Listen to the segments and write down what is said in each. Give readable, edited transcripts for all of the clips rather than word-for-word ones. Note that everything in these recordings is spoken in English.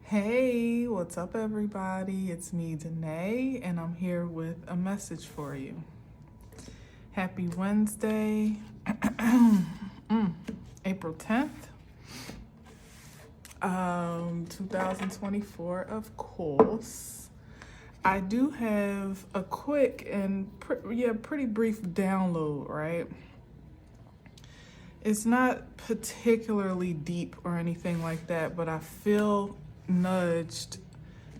Hey, what's up, everybody? It's me, Danae, and I'm here with a message for you. Happy Wednesday, April 10th, 2024, of course. I do have a quick and pretty brief download, right? It's not particularly deep or anything like that, but I feel nudged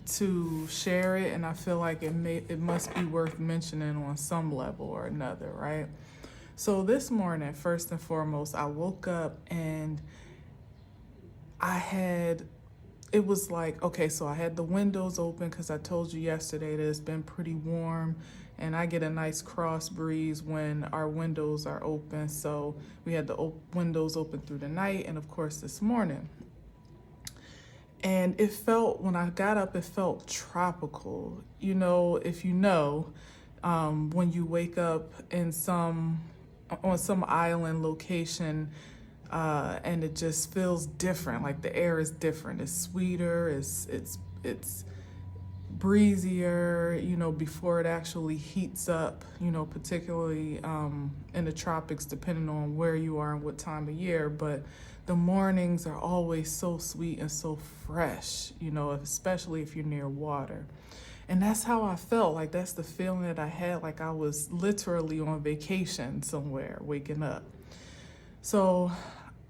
to share it, and I feel like it must be worth mentioning on some level or another, right? So this morning, first and foremost, I woke up and it was like, okay, so I had the windows open because I told you yesterday that it's been pretty warm and I get a nice cross breeze when our windows are open. So we had the windows open through the night and of course this morning. And when I got up, it felt tropical. You know, if you know, when you wake up on some island location, and it just feels different. Like the air is different. It's sweeter. It's breezier. You know, before it actually heats up. You know, particularly in the tropics, depending on where you are and what time of year. But the mornings are always so sweet and so fresh. You know, especially if you're near water. And that's how I felt. Like that's the feeling that I had. Like I was literally on vacation somewhere, waking up. So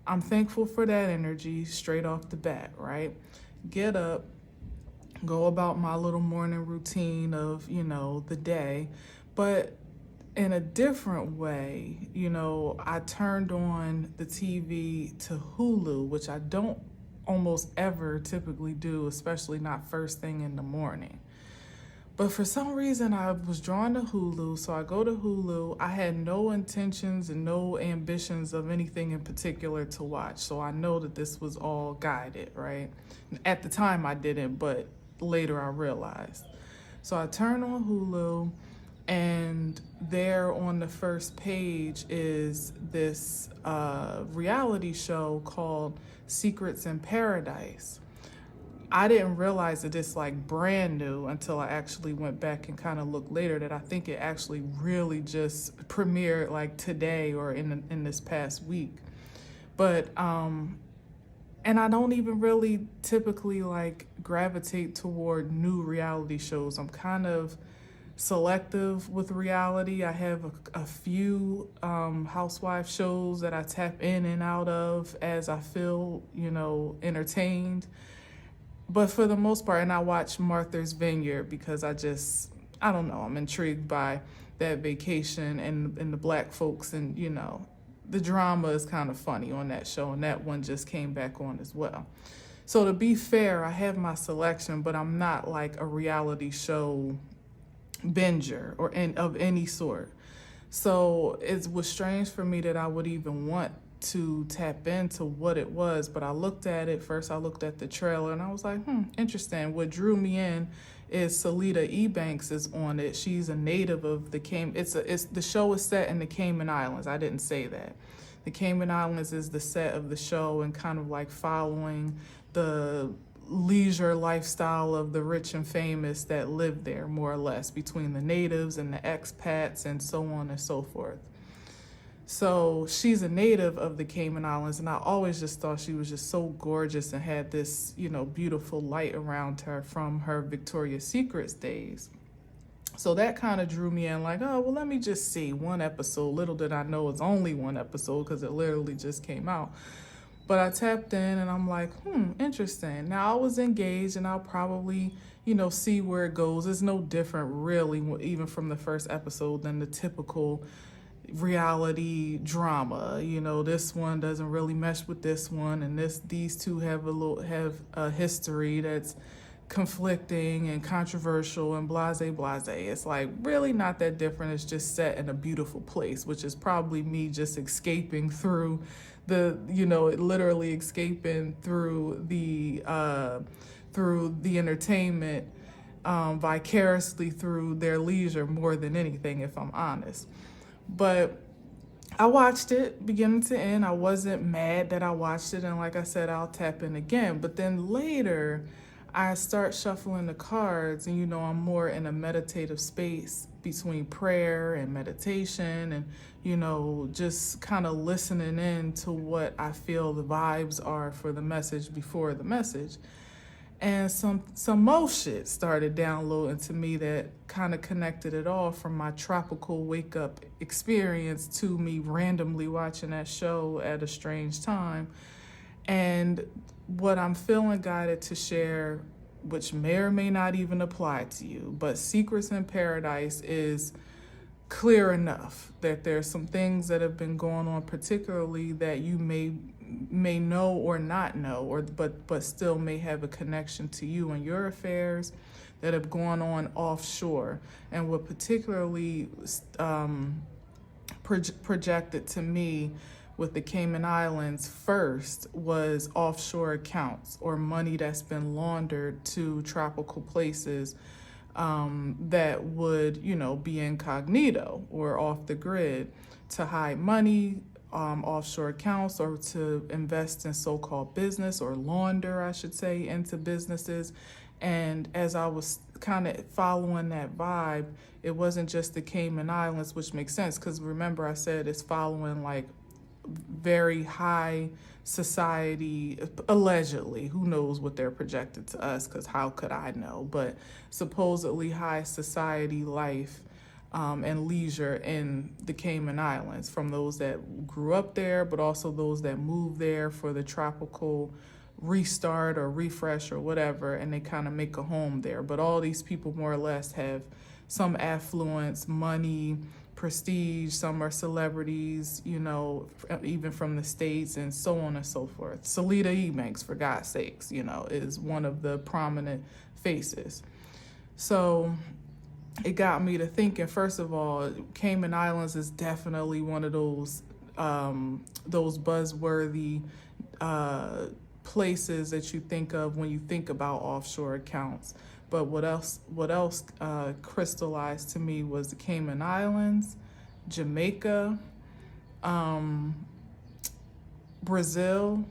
I'm thankful for that energy straight off the bat, right? Get up, go about my little morning routine of, you know, the day. But in a different way, you know, I turned on the TV to Hulu, which I don't almost ever typically do, especially not first thing in the morning. But for some reason, I was drawn to Hulu, so I go to Hulu. I had no intentions and no ambitions of anything in particular to watch, so I know that this was all guided, right? At the time, I didn't, but later I realized. So I turn on Hulu, and there on the first page is this reality show called Secrets in Paradise. I didn't realize that it's like brand new until I actually went back and kind of looked later that I think it actually really just premiered like today or in this past week. But and I don't even really typically like gravitate toward new reality shows. I'm kind of selective with reality. I have a few housewife shows that I tap in and out of as I feel, you know, entertained. But for the most part, and I watch Martha's Vineyard because I don't know, I'm intrigued by that vacation and the black folks, and, you know, the drama is kind of funny on that show, and that one just came back on as well. So to be fair, I have my selection, but I'm not like a reality show binger or of any sort. So it was strange for me that I would even want to tap into what it was, but I looked at it first. I looked at the trailer and I was like, interesting. What drew me in is Salida Ebanks is on it. She's a native of the the show is set in the Cayman Islands. I didn't say that. The Cayman Islands is the set of the show and kind of like following the leisure lifestyle of the rich and famous that live there, more or less, between the natives and the expats and so on and so forth. So she's a native of the Cayman Islands, and I always just thought she was just so gorgeous and had this, you know, beautiful light around her from her Victoria's Secrets days. So that kind of drew me in, like, oh, well, let me just see one episode. Little did I know it's only one episode because it literally just came out. But I tapped in and I'm like, interesting. Now I was engaged and I'll probably, you know, see where it goes. It's no different really, even from the first episode, than the typical reality drama. You know, this one doesn't really mesh with this one, and these two have a history that's conflicting and controversial and blase. It's like really not that different. It's just set in a beautiful place, which is probably me just escaping through literally escaping through the entertainment, vicariously through their leisure more than anything, if I'm honest. But I watched it beginning to end. I wasn't mad that I watched it, and like I said, I'll tap in again. But then later, I start shuffling the cards, and I'm more in a meditative space between prayer and meditation, and just kind of listening in to what I feel the vibes are for the message before the message. And some more shit started downloading to me that kind of connected it all, from my tropical wake up experience to me randomly watching that show at a strange time. And what I'm feeling guided to share, which may or may not even apply to you, but Secrets in Paradise is clear enough that there's some things that have been going on, particularly that you may know or not know, or but still may have a connection to you and your affairs, that have gone on offshore. And what particularly projected to me with the Cayman Islands first was offshore accounts, or money that's been laundered to tropical places that would, be incognito or off the grid, to hide money, offshore accounts, or to invest in so-called business, or launder, I should say, into businesses. And as I was kind of following that vibe, it wasn't just the Cayman Islands, which makes sense because remember I said it's following like very high society, allegedly. Who knows what they're projected to us, because how could I know? But supposedly high society life and leisure in the Cayman Islands, from those that grew up there, but also those that moved there for the tropical restart or refresh or whatever, and they kind of make a home there. But all these people more or less have some affluence, money, prestige. Some are celebrities, even from the States, and so on and so forth. Salida Ebanks, for God's sakes, is one of the prominent faces. So it got me to thinking, first of all, Cayman Islands is definitely one of those buzzworthy places that you think of when you think about offshore accounts. But what else crystallized to me was the Cayman Islands, Jamaica, Brazil.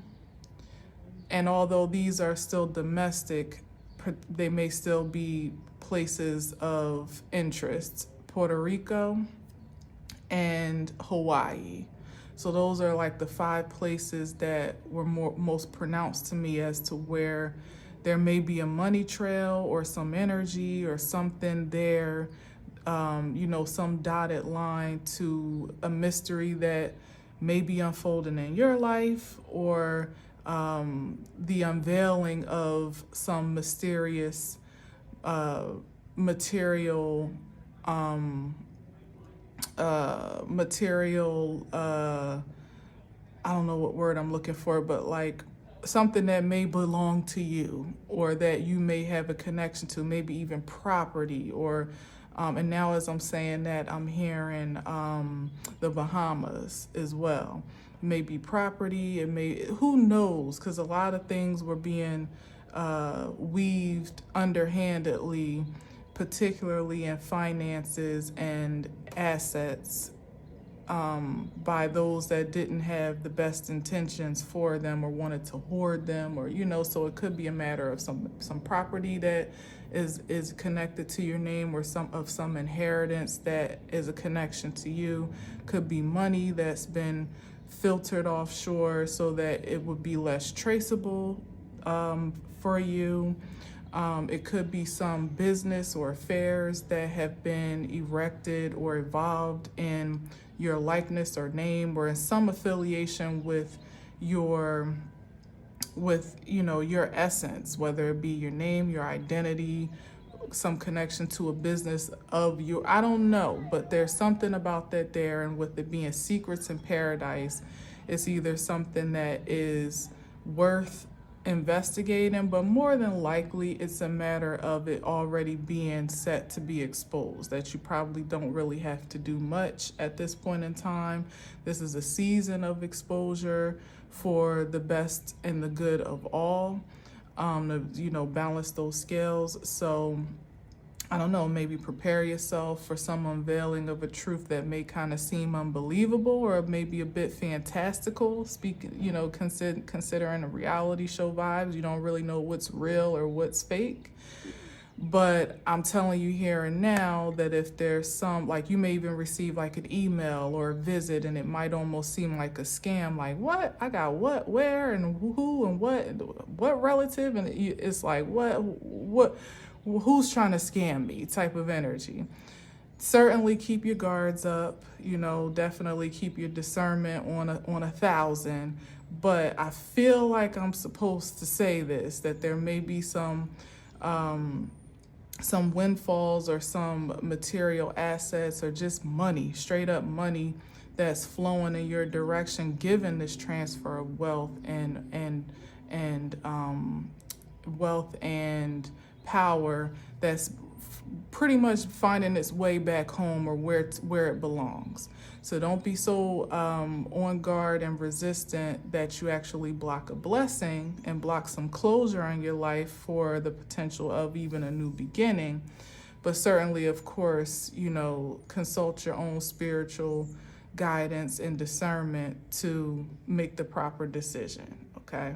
And although these are still domestic, they may still be places of interest. Puerto Rico and Hawaii. So those are like the 5 places that were most pronounced to me as to where there may be a money trail or some energy or something there, some dotted line to a mystery that may be unfolding in your life, or the unveiling of some mysterious material, I don't know what word I'm looking for, but like something that may belong to you, or that you may have a connection to, maybe even property, or and now as I'm saying that, I'm hearing the Bahamas as well. Maybe property, who knows, because a lot of things were being weaved underhandedly, particularly in finances and assets, by those that didn't have the best intentions for them, or wanted to hoard them, or so it could be a matter of some property that is connected to your name, or some inheritance that is a connection to you. Could be money that's been filtered offshore so that it would be less traceable for you. It could be some business or affairs that have been erected or evolved in your likeness or name, or in some affiliation with your essence, whether it be your name, your identity, some connection to a business of your, I don't know, but there's something about that there. And with it being Secrets in Paradise, it's either something that is worth investigating, but more than likely it's a matter of it already being set to be exposed, that you probably don't really have to do much at this point in time. This is a season of exposure for the best and the good of all, to balance those scales. So I don't know, maybe prepare yourself for some unveiling of a truth that may kind of seem unbelievable or maybe a bit fantastical. Speaking, considering a reality show vibes, you don't really know what's real or what's fake. But I'm telling you here and now that if there's some, like you may even receive like an email or a visit and it might almost seem like a scam, like what? I got what, where, and who, and what relative? And it's like, what, who's trying to scam me type of energy. Certainly keep your guards up, definitely keep your discernment on a 1,000. But I feel like I'm supposed to say this, that there may be some windfalls or some material assets or just money, straight up money that's flowing in your direction given this transfer of wealth and wealth and power that's pretty much finding its way back home or where it belongs. So don't be so on guard and resistant that you actually block a blessing and block some closure in your life for the potential of even a new beginning. But certainly, of course, consult your own spiritual guidance and discernment to make the proper decision, okay?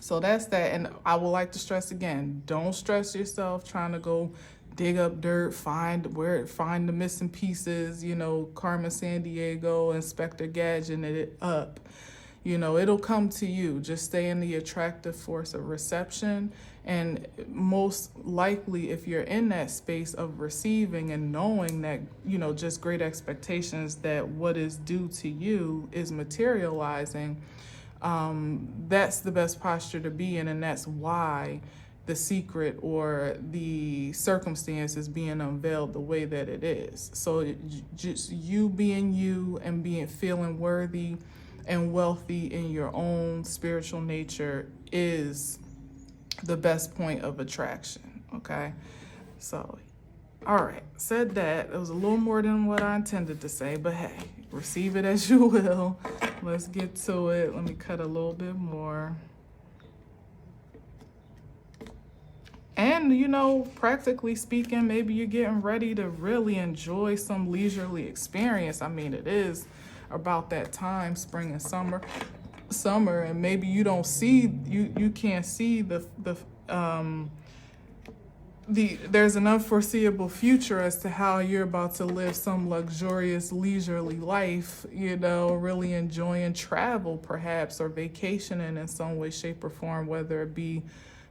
So that's that. And I would like to stress again, don't stress yourself trying to go dig up dirt, find the missing pieces, Carmen Sandiego, Inspector Gadget it up. It'll come to you. Just stay in the attractive force of reception. And most likely, if you're in that space of receiving and knowing that, just great expectations that what is due to you is materializing, that's the best posture to be in. And that's why the secret or the circumstance is being unveiled the way that it is. So just you being you and feeling worthy and wealthy in your own spiritual nature is the best point of attraction, okay? So, all right, said that. It was a little more than what I intended to say, but hey, receive it as you will. Let's get to it. Let me cut a little bit more. And, practically speaking, maybe you're getting ready to really enjoy some leisurely experience. I mean, it is about that time, spring and summer, and maybe you don't see, you can't see there's an unforeseeable future as to how you're about to live some luxurious, leisurely life, really enjoying travel perhaps, or vacationing in some way, shape, or form, whether it be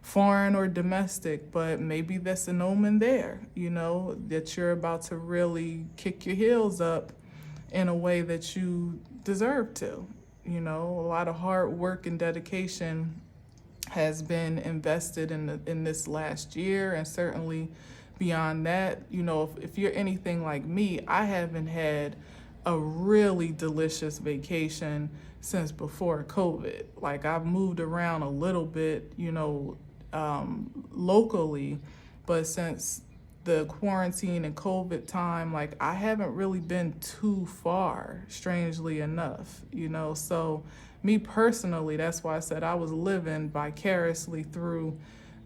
foreign or domestic. But maybe that's an omen there, that you're about to really kick your heels up in a way that you deserve to. A lot of hard work and dedication has been invested in this last year, and certainly beyond that. If you're anything like me, I haven't had a really delicious vacation since before COVID. Like, I've moved around a little bit, locally, but since the quarantine and COVID time, like, I haven't really been too far, strangely enough, so me personally, that's why I said I was living vicariously through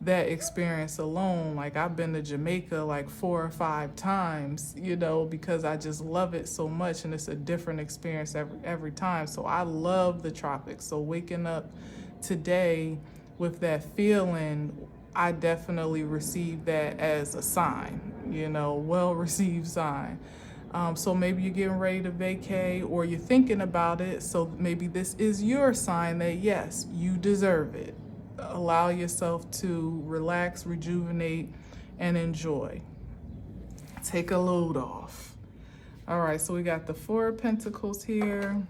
that experience alone. Like, I've been to Jamaica like 4 or 5 times, because I just love it so much, and it's a different experience every time. So I love the tropics. So waking up today with that feeling, I definitely received that as a sign, well-received sign. So maybe you're getting ready to vacay, or you're thinking about it. So maybe this is your sign that, yes, you deserve it. Allow yourself to relax, rejuvenate, and enjoy. Take a load off. All right, so we got the 4 of Pentacles here.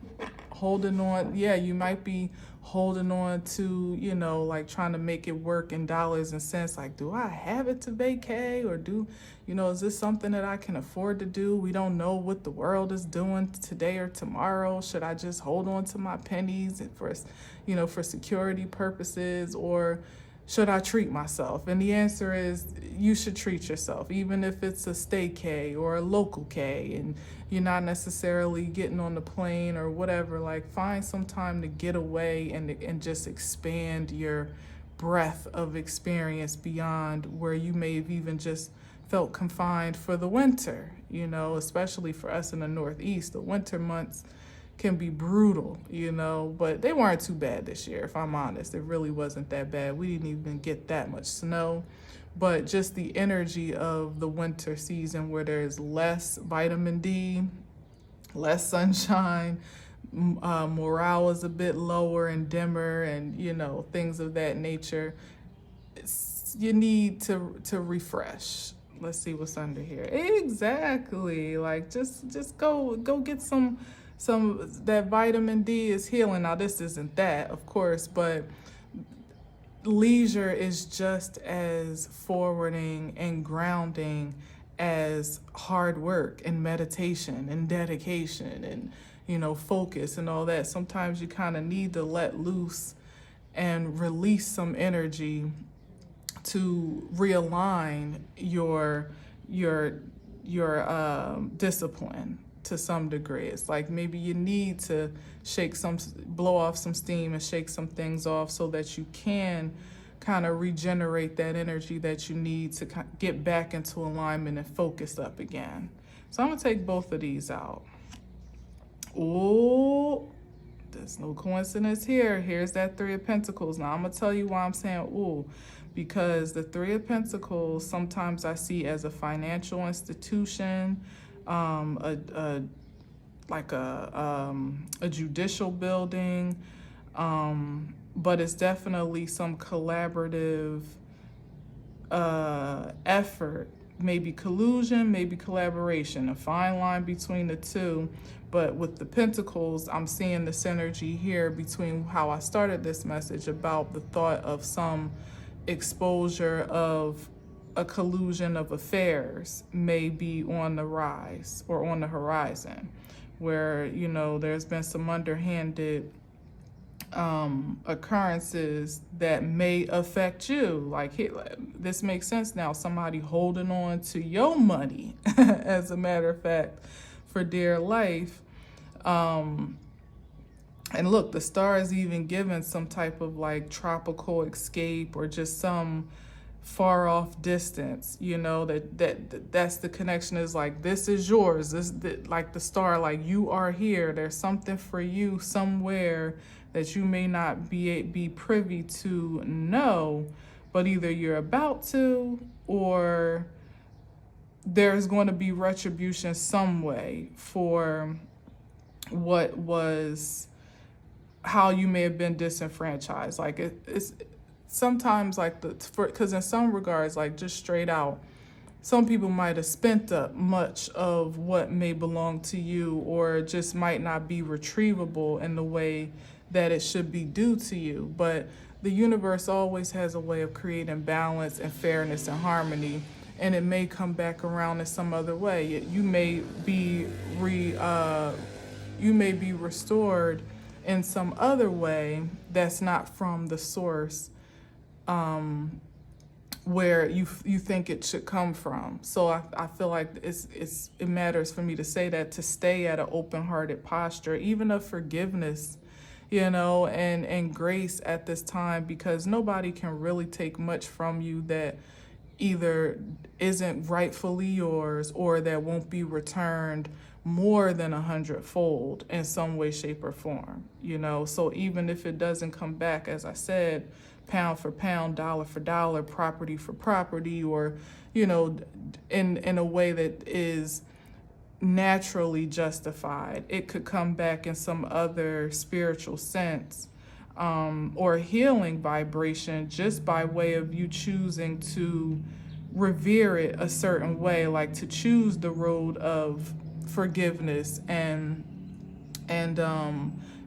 Holding on. Yeah, you might be holding on to, like trying to make it work in dollars and cents. Like, do I have it to vacay, or is this something that I can afford to do? We don't know what the world is doing today or tomorrow. Should I just hold on to my pennies for security purposes, or should I treat myself? And the answer is you should treat yourself, even if it's a staycay or a local K, and you're not necessarily getting on the plane or whatever. Like, find some time to get away and just expand your breadth of experience beyond where you may have even just felt confined for the winter, you know, especially for us in the Northeast. The winter months can be brutal, you know, but they weren't too bad this year, if I'm honest. It really wasn't that bad. We didn't even get that much snow. But just the energy of the winter season where there's less vitamin D, less sunshine, morale is a bit lower and dimmer, and, you know, things of that nature. You need to refresh. Let's see what's under here. Exactly. Like just go get some that vitamin D is healing. Now this isn't that, of course, but leisure is just as forwarding and grounding as hard work and meditation and dedication and, you know, focus and all that. Sometimes you kind of need to let loose and release some energy to realign your discipline to some degree. It's like maybe you need to blow off some steam and shake some things off so that you can kind of regenerate that energy that you need to get back into alignment and focus up again. So I'm gonna take both of these out. Oh, there's no coincidence here. Here's that Three of Pentacles. Now I'm gonna tell you why I'm saying ooh. Because the Three of Pentacles, sometimes I see as a financial institution, a judicial building, but it's definitely some collaborative effort, maybe collusion, maybe collaboration, a fine line between the two. But with the Pentacles, I'm seeing the synergy here between how I started this message about the thought of some exposure of a collusion of affairs may be on the rise or on the horizon, where, you know, there's been some underhanded occurrences that may affect you. Like, this makes sense now. Somebody holding on to your money, as a matter of fact, for dear life. And look, the star is even given some type of like tropical escape or just some far off distance, you know, that's the connection, is like, this is yours. Like the star, like you are here. There's something for you somewhere that you may not be privy to know, but either you're about to, or there's going to be retribution some way for what was, how you may have been disenfranchised. Like it's sometimes like because in some regards, like just straight out, some people might have spent up much of what may belong to you, or just might not be retrievable in the way that it should be due to you. But the universe always has a way of creating balance and fairness and harmony, and it may come back around in some other way. You may be restored in some other way that's not from the source where you think it should come from. So I feel like it matters for me to say that, to stay at an open-hearted posture, even of forgiveness, you know, and grace at this time, because nobody can really take much from you that either isn't rightfully yours or that won't be returned more than 100-fold in some way, shape, or form, you know. So even if it doesn't come back, as I said, pound for pound, dollar for dollar, property for property, or, you know, in a way that is naturally justified, it could come back in some other spiritual sense, or healing vibration, just by way of you choosing to revere it a certain way, like to choose the road of forgiveness and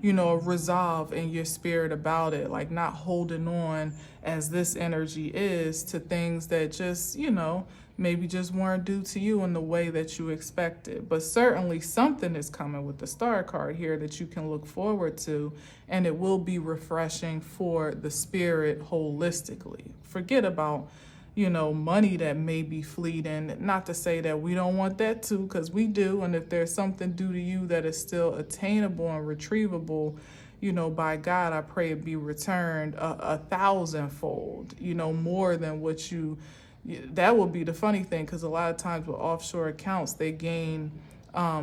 you know, resolve in your spirit about it, like not holding on, as this energy is, to things that just, you know, maybe just weren't due to you in the way that you expected. But certainly something is coming with the star card here that you can look forward to, and it will be refreshing for the spirit holistically. Forget about, you know, money that may be fleeting. Not to say that we don't want that too, because we do. And if there's something due to you that is still attainable and retrievable, you know, by God, I pray it be returned 1,000-fold, you know, more than what you that would be the funny thing, because a lot of times with offshore accounts, they gain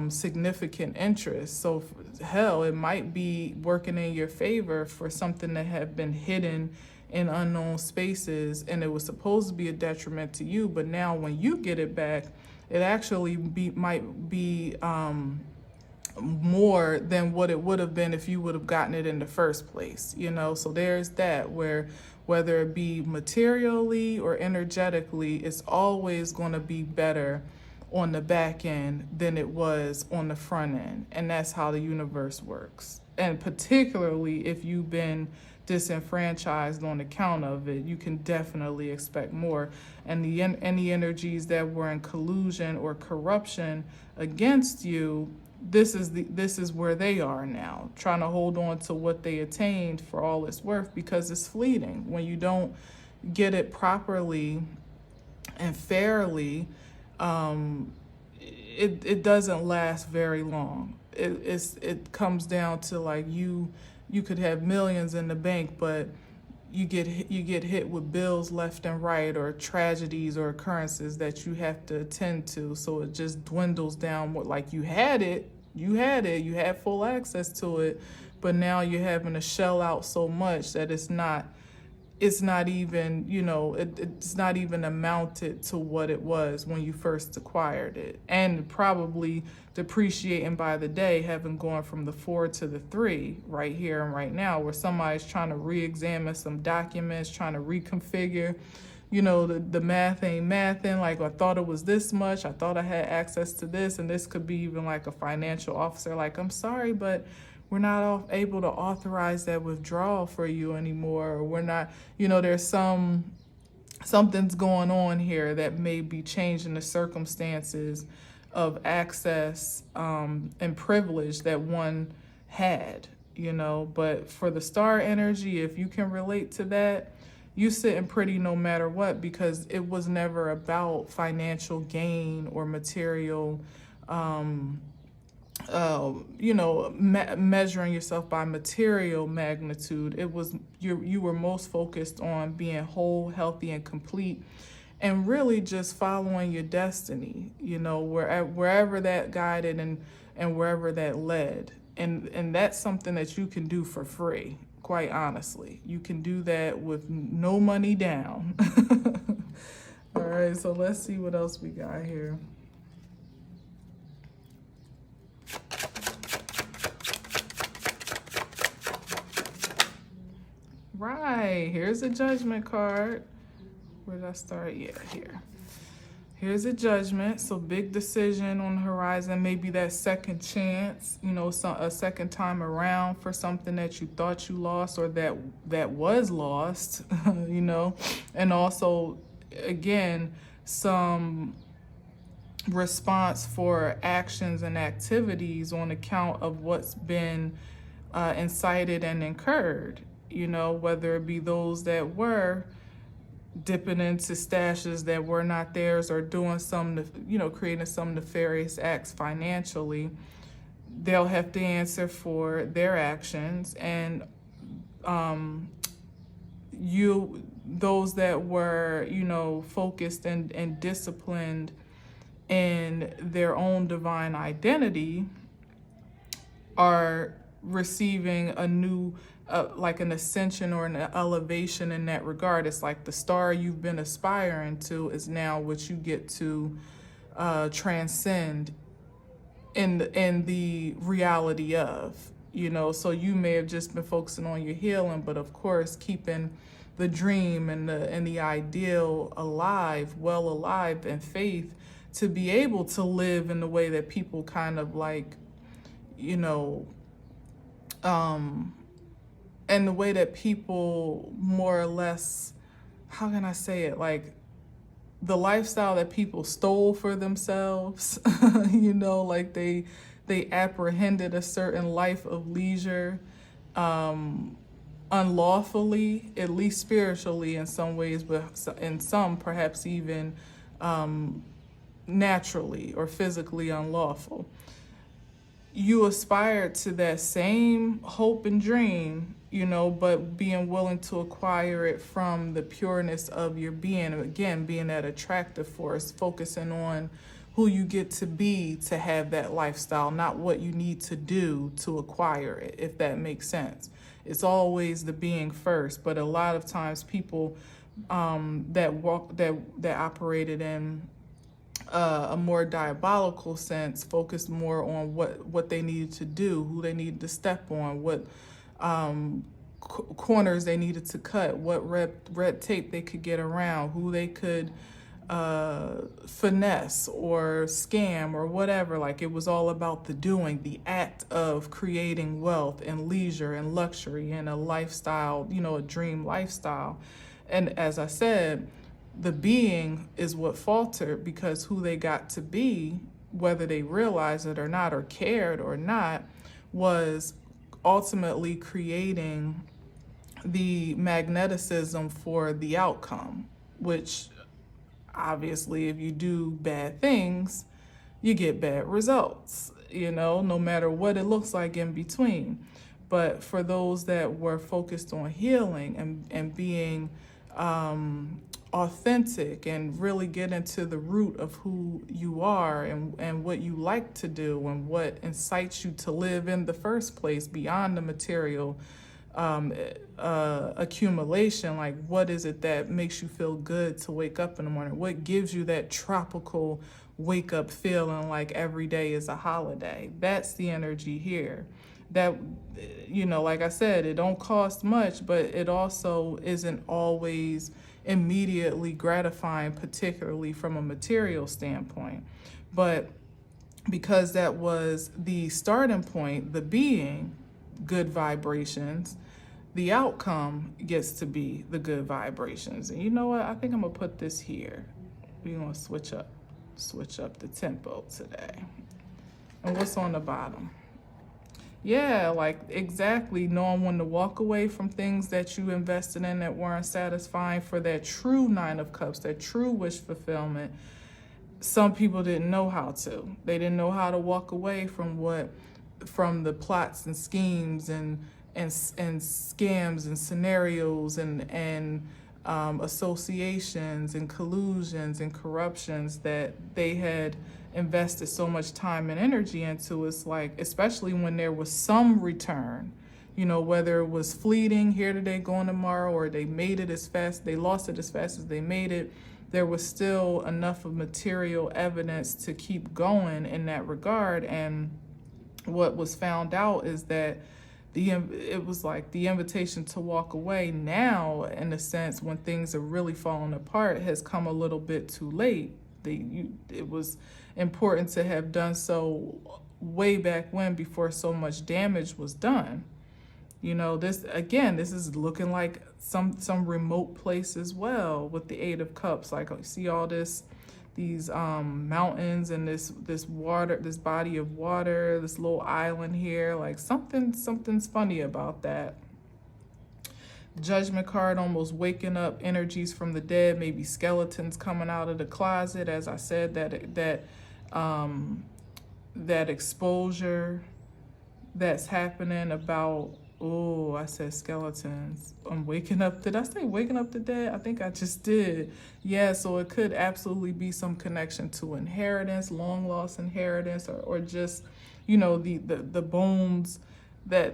significant interest. So hell, it might be working in your favor for something that have been hidden in unknown spaces, and it was supposed to be a detriment to you, but now when you get it back, it actually might be more than what it would have been if you would have gotten it in the first place, you know? So there's that, where whether it be materially or energetically, it's always going to be better on the back end than it was on the front end. And that's how the universe works. And particularly if you've been disenfranchised on account of it, you can definitely expect more. And any energies that were in collusion or corruption against you, this is where they are now, trying to hold on to what they attained for all it's worth, because it's fleeting. When you don't get it properly and fairly, it doesn't last very long. It comes down to, like, you could have millions in the bank, but you get hit with bills left and right, or tragedies or occurrences that you have to attend to. So it just dwindles down. Like, you had full access to it, but now you're having to shell out so much that it's not even, it's not even amounted to what it was when you first acquired it. And probably depreciating by the day, having gone from the 4 to the 3 right here and right now, where somebody's trying to re-examine some documents, trying to reconfigure, the math ain't mathing. Like, I thought it was this much, I thought I had access to this, and this could be even like a financial officer, like, I'm sorry, but we're not able to authorize that withdrawal for you anymore, or we're not, there's something's going on here that may be changing the circumstances of access and privilege that one had, But for the star energy, if you can relate to that, you sitting pretty no matter what, because it was never about financial gain or material measuring yourself by material magnitude. It was you were most focused on being whole, healthy, and complete, and really just following your destiny, wherever that guided and wherever that led. And that's something that you can do for free, quite honestly. You can do that with no money down. All right, so let's see what else we got here. Right, here's a judgment card. Where did I start? Yeah, here. Here's a judgment. So big decision on the horizon, maybe that second chance, a second time around for something that you thought you lost, or that was lost, and also, again, some response for actions and activities on account of what's been incited and incurred, whether it be those that were dipping into stashes that were not theirs, or doing some, creating some nefarious acts financially. They'll have to answer for their actions. And those that were, focused and disciplined in their own divine identity are receiving a new like an ascension or an elevation in that regard. It's like the star you've been aspiring to is now what you get to transcend in the reality of, so you may have just been focusing on your healing, but of course keeping the dream and the ideal alive, well alive, and faith to be able to live in the way that people kind of like, and the way that people more or less, how can I say it? Like the lifestyle that people stole for themselves, like they apprehended a certain life of leisure, unlawfully, at least spiritually in some ways, but in some perhaps even naturally or physically unlawful. You aspire to that same hope and dream, but being willing to acquire it from the pureness of your being. Again, being that attractive force, focusing on who you get to be to have that lifestyle, not what you need to do to acquire it, if that makes sense. It's always the being first, but a lot of times people that operated in a more diabolical sense focused more on what they needed to do, who they needed to step on, what corners they needed to cut, what red tape they could get around, who they could finesse or scam or whatever. Like, it was all about the doing, the act of creating wealth and leisure and luxury and a lifestyle, a dream lifestyle. And as I said, the being is what faltered, because who they got to be, whether they realized it or not, or cared or not, was ultimately creating the magneticism for the outcome, which obviously, if you do bad things, you get bad results, no matter what it looks like in between. But for those that were focused on healing and being authentic and really get into the root of who you are and what you like to do and what incites you to live in the first place beyond the material accumulation. Like, what is it that makes you feel good to wake up in the morning? What gives you that tropical wake up feeling like every day is a holiday? That's the energy here. That, like I said, it don't cost much, but it also isn't always immediately gratifying, particularly from a material standpoint. But because that was the starting point, the being, good vibrations, the outcome gets to be the good vibrations. And you know what? I think I'm gonna put this here. We're gonna switch up the tempo today. And what's on the bottom? Yeah, like, exactly, knowing when to walk away from things that you invested in that weren't satisfying for that true Nine of Cups, that true wish fulfillment. Some people didn't know how to. They didn't know how to walk away from the plots and schemes and scams and scenarios and associations and collusions and corruptions that they had invested so much time and energy into. It's like, especially when there was some return, whether it was fleeting, here today, gone tomorrow, or they lost it as fast as they made it, there was still enough of material evidence to keep going in that regard. And what was found out is that it was like the invitation to walk away now, in a sense, when things are really falling apart, has come a little bit too late. It was important to have done so way back when, before so much damage was done. This is looking like some remote place as well, with the Eight of Cups. Like, you see all these mountains and this water, this body of water, this little island here. Like, something's funny about that. Judgment card, almost waking up energies from the dead, maybe skeletons coming out of the closet. As I said, that exposure that's happening about, I said skeletons. I'm waking up. Did I say waking up the dead? I think I just did. Yeah, so it could absolutely be some connection to inheritance, long lost inheritance, or just, the bones that,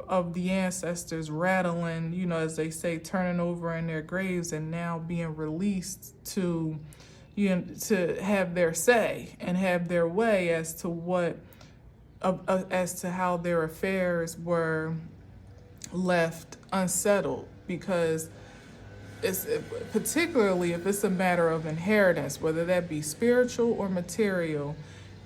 of the ancestors rattling, as they say, turning over in their graves and now being released to have their say and have their way as to how their affairs were left unsettled. Because particularly if it's a matter of inheritance, whether that be spiritual or material,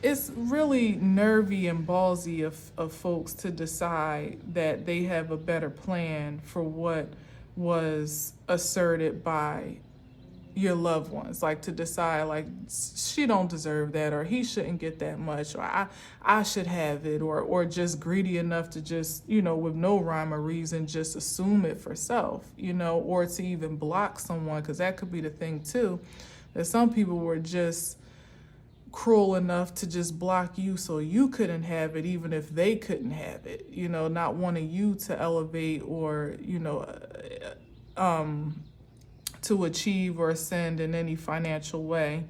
it's really nervy and ballsy of folks to decide that they have a better plan for what was asserted by your loved ones. Like, to decide, like, she don't deserve that, or he shouldn't get that much, or I should have it, or just greedy enough to just, with no rhyme or reason, just assume it for self, or to even block someone, because that could be the thing too, that some people were just cruel enough to just block you so you couldn't have it, even if they couldn't have it, not wanting you to elevate or, to achieve or ascend in any financial way.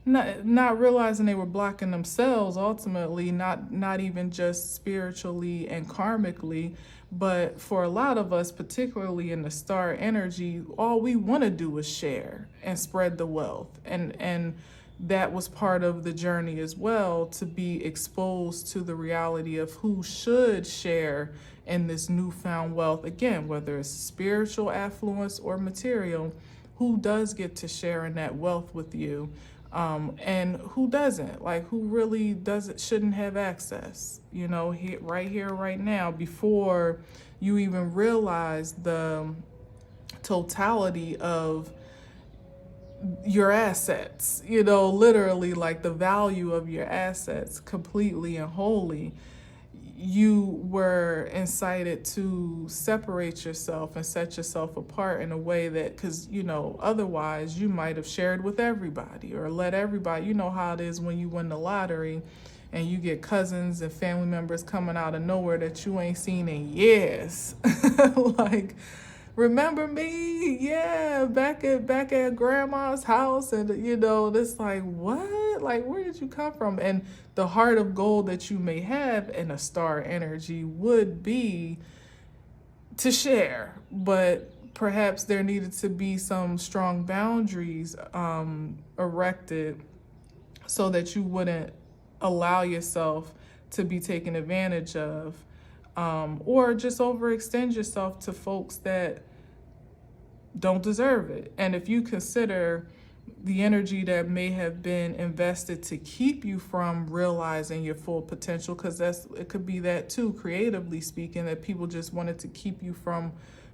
Not realizing they were blocking themselves ultimately, not even just spiritually and karmically, but for a lot of us, particularly in the star energy, all we want to do is share and spread the wealth. And that was part of the journey as well, to be exposed to the reality of who should share in this newfound wealth. Again, whether it's spiritual affluence or material, who does get to share in that wealth with you? And who doesn't, like who really shouldn't have access, right here, right now, before you even realize the totality of your assets, literally like the value of your assets completely and wholly. You were incited to separate yourself and set yourself apart in a way that, because, otherwise you might have shared with everybody or let everybody, you know how it is when you win the lottery and you get cousins and family members coming out of nowhere that you ain't seen in years. Like, remember me? Yeah, back at grandma's house. And, it's like, what? Like, where did you come from? And the heart of gold that you may have in a star energy would be to share. But perhaps there needed to be some strong boundaries erected so that you wouldn't allow yourself to be taken advantage of. Or just overextend yourself to folks that don't deserve it. And if you consider the energy that may have been invested to keep you from realizing your full potential, because it could be that too, creatively speaking, that people just wanted to keep you from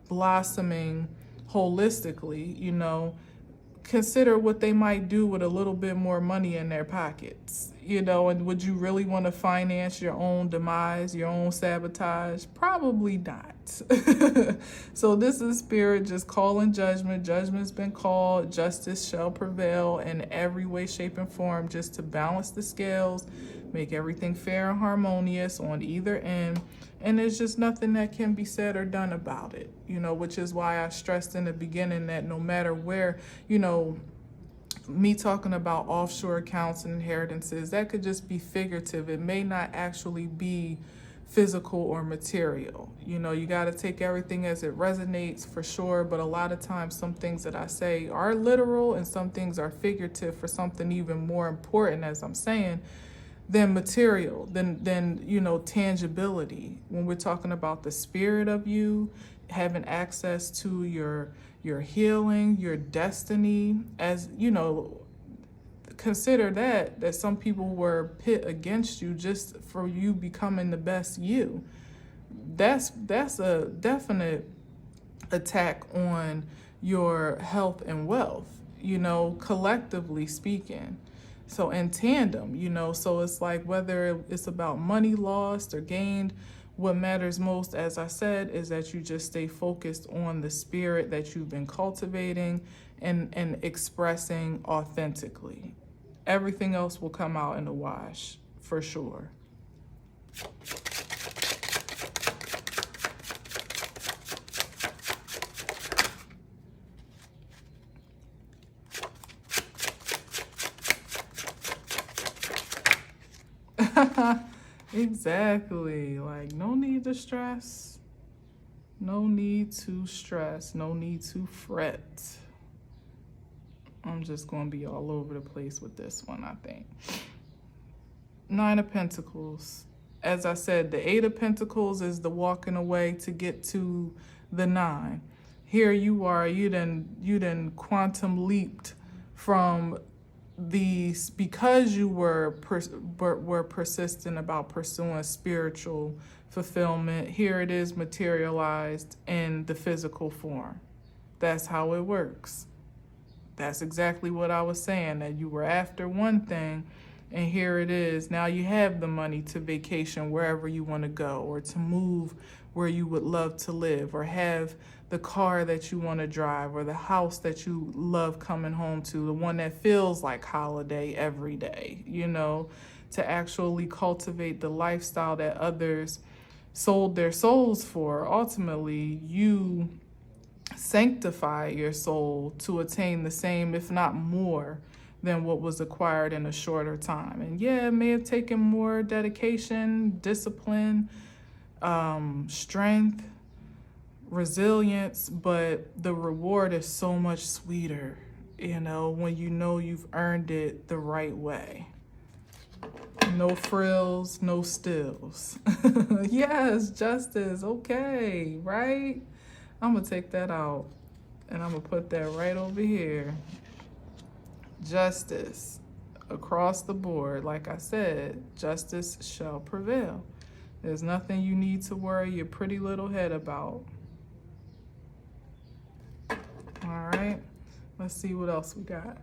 blossoming holistically, consider what they might do with a little bit more money in their pockets, and would you really want to finance your own demise, your own sabotage? Probably not. So this is spirit just calling judgment. Judgment's been called. Justice shall prevail in every way, shape, and form, just to balance the scales, make everything fair and harmonious on either end. And there's just nothing that can be said or done about it, which is why I stressed in the beginning that no matter where, me talking about offshore accounts and inheritances, that could just be figurative. It may not actually be physical or material. You got to take everything as it resonates, for sure. But a lot of times some things that I say are literal and some things are figurative for something even more important, as I'm saying, than material, than tangibility. When we're talking about the spirit of you, having access to your healing, your destiny, as consider that some people were pit against you just for you becoming the best you. That's a definite attack on your health and wealth, collectively speaking. So in tandem, so it's like whether it's about money lost or gained, what matters most, as I said, is that you just stay focused on the spirit that you've been cultivating and expressing authentically. Everything else will come out in the wash, for sure. Exactly. Like, no need to stress. No need to stress. No need to fret. I'm just going to be all over the place with this one, I think. 9 of Pentacles. As I said, the 8 of Pentacles is the walking away to get to the 9. Here you are, you done quantum leaped from these, because you were persistent about pursuing spiritual fulfillment. Here it is materialized in the physical form. That's how it works. That's exactly what I was saying, that you were after one thing, and here it is. Now you have the money to vacation wherever you want to go, or to move where you would love to live, or have the car that you want to drive, or the house that you love coming home to, the one that feels like holiday every day, you know, to actually cultivate the lifestyle that others sold their souls for. Ultimately, you sanctify your soul to attain the same, if not more, than what was acquired in a shorter time. And yeah, it may have taken more dedication, discipline, strength, resilience, but the reward is so much sweeter, you know you've earned it the right way. No frills, no stills. Yes, justice. Okay, right? I'm going to take that out and I'm going to put that right over here. Justice across the board. Like I said, justice shall prevail. There's nothing you need to worry your pretty little head about. All right, let's see what else we got.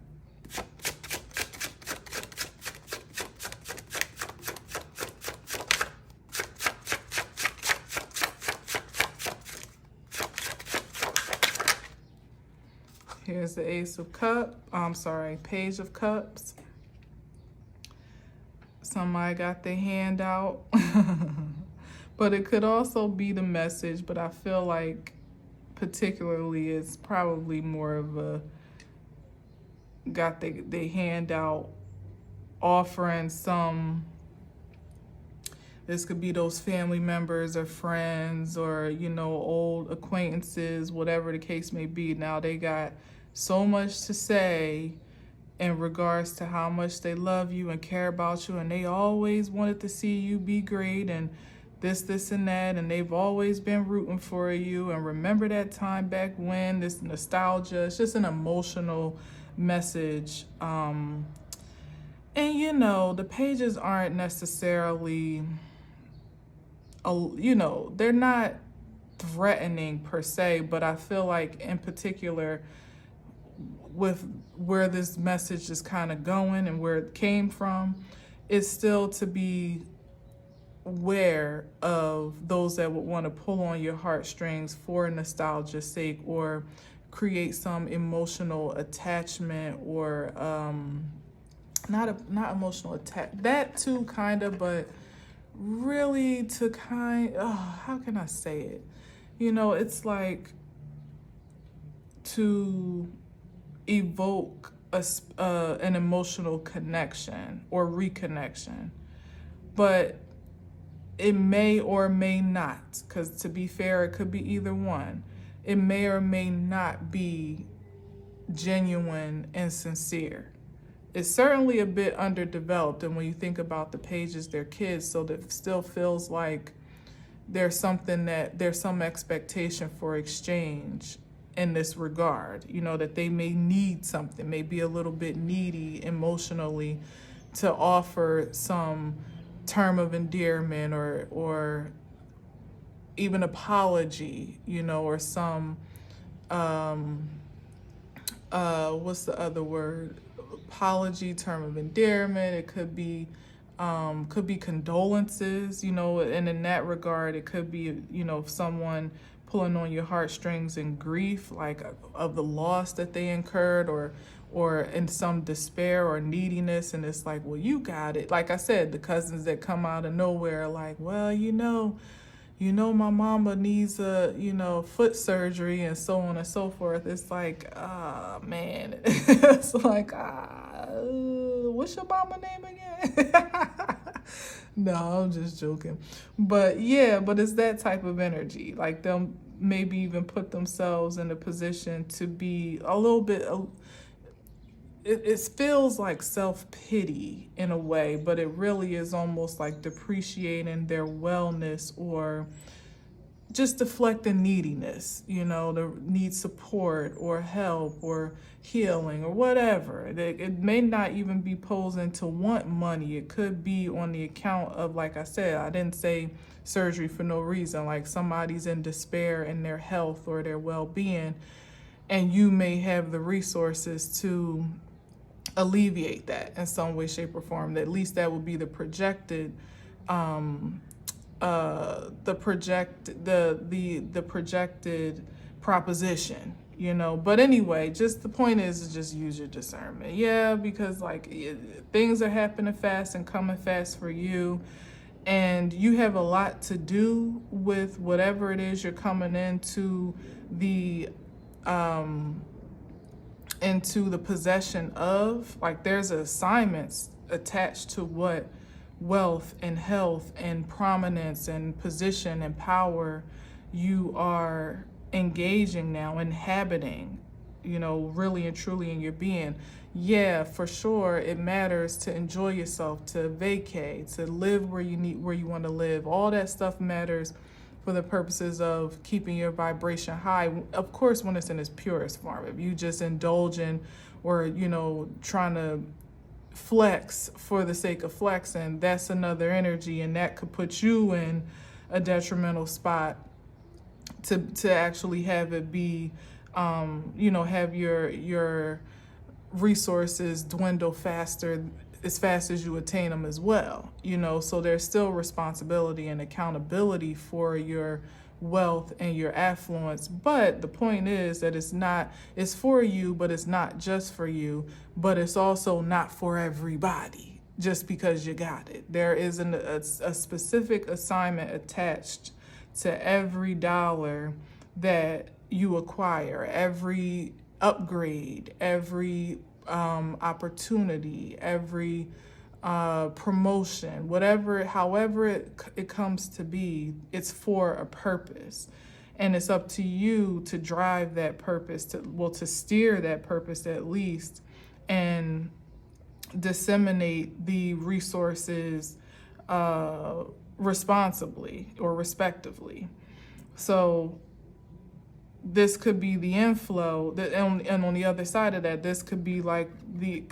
Here's the Ace of Cups. Page of Cups. Somebody got their hand out. But it could also be the message, but I feel like particularly it's probably more of a got their hand out, offering some. This could be those family members or friends or, old acquaintances, whatever the case may be. Now they got so much to say in regards to how much they love you and care about you, and they always wanted to see you be great and this and that, and they've always been rooting for you, and remember that time back when, this nostalgia. It's just an emotional message. And the pages aren't necessarily, they're not threatening per se, but I feel like in particular with where this message is kind of going and where it came from, is still to be aware of those that would want to pull on your heartstrings for nostalgia's sake, or create some emotional attachment, or not emotional attack, that too kind of, but really to how can I say it? It's like to evoke an emotional connection or reconnection, but it may or may not, because to be fair, it could be either one. It may or may not be genuine and sincere. It's certainly a bit underdeveloped, and when you think about the pages, they're kids, so that still feels like there's some expectation for exchange in this regard, that they may need something, may be a little bit needy emotionally to offer some term of endearment or even apology, or some what's the other word? Apology, term of endearment. It could be condolences, and in that regard, it could be, someone pulling on your heartstrings in grief, like of the loss that they incurred, or in some despair or neediness, and it's like, well, you got it. Like I said, the cousins that come out of nowhere, like, well, my mama needs a, foot surgery and so on and so forth. It's like, man, it's like, what's your mama name again? No, I'm just joking. But yeah, but it's that type of energy. Like they'll maybe even put themselves in a position to be a little bit, it feels like self-pity in a way, but it really is almost like depreciating their wellness, or just deflecting neediness, to need support or help or healing or whatever. It may not even be posing to want money. It could be on the account of, like I said, I didn't say surgery for no reason, like somebody's in despair in their health or their well-being, and you may have the resources to alleviate that in some way, shape, or form. At least that would be the projected the projected proposition, you know. But anyway, just the point is just use your discernment. Yeah, because like things are happening fast and coming fast for you, and you have a lot to do with whatever it is you're coming into the possession of. Like there's assignments attached to what wealth and health and prominence and position and power you are engaging now, inhabiting, you know, really and truly in your being. Yeah, for sure, it matters to enjoy yourself, to vacate, to live where you want to live. All that stuff matters for the purposes of keeping your vibration high. Of course, when it's in its purest form. If you just indulging or, you know, trying to flex for the sake of flexing, that's another energy, and that could put you in a detrimental spot to actually have it be, you know, have your resources dwindle faster, as fast as you attain them as well, you know. So there's still responsibility and accountability for your wealth and your affluence. But the point is that it's for you, but it's not just for you, but it's also not for everybody just because you got it. There is a specific assignment attached to every dollar that you acquire, every upgrade, every opportunity, every promotion, however it comes to be, it's for a purpose. And it's up to you to drive that purpose, to steer that purpose at least, and disseminate the resources responsibly or respectively. So this could be the inflow, and on the other side of that, this could be like the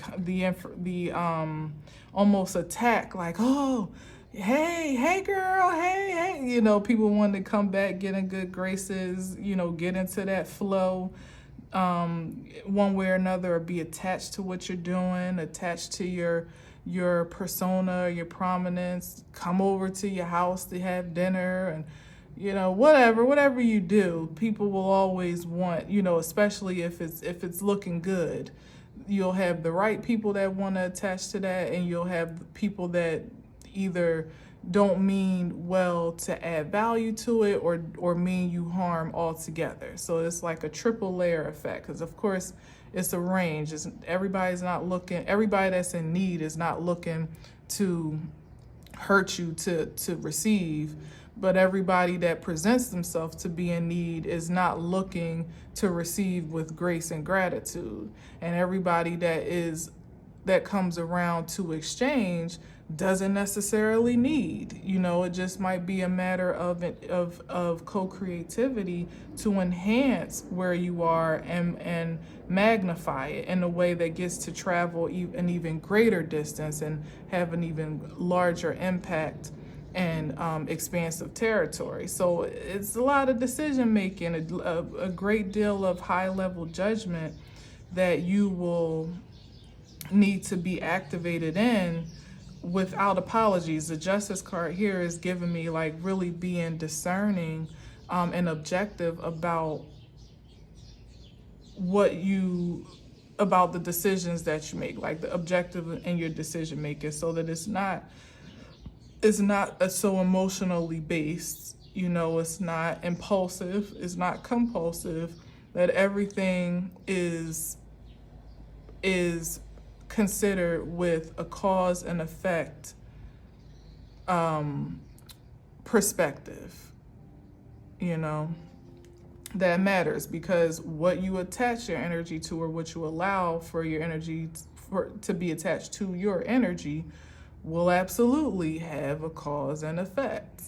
almost attack, like, oh, hey girl, hey, you know, people want to come back, get in good graces, you know, get into that flow, one way or another, or be attached to what you're doing, attached to your persona, your prominence, come over to your house to have dinner, and you know, whatever you do, people will always want, you know, especially if it's looking good, you'll have the right people that want to attach to that, and you'll have people that either don't mean well to add value to it, or mean you harm altogether. So it's like a triple layer effect, because of course it's a range. Everybody that's in need is not looking to hurt you to receive. But everybody that presents themselves to be in need is not looking to receive with grace and gratitude. And everybody that comes around to exchange doesn't necessarily need. You know, it just might be a matter of co-creativity to enhance where you are and magnify it in a way that gets to travel an even greater distance and have an even larger impact and expansive territory. So it's a lot of decision making, a great deal of high level judgment that you will need to be activated in without apologies. The justice card here is giving me like really being discerning and objective about about the decisions that you make, like the objective in your decision making, so that it's not so emotionally based, you know, it's not impulsive, it's not compulsive, that everything is considered with a cause and effect perspective, you know. That matters, because what you attach your energy to, or what you allow for your energy to be attached to your energy, will absolutely have a cause and effect.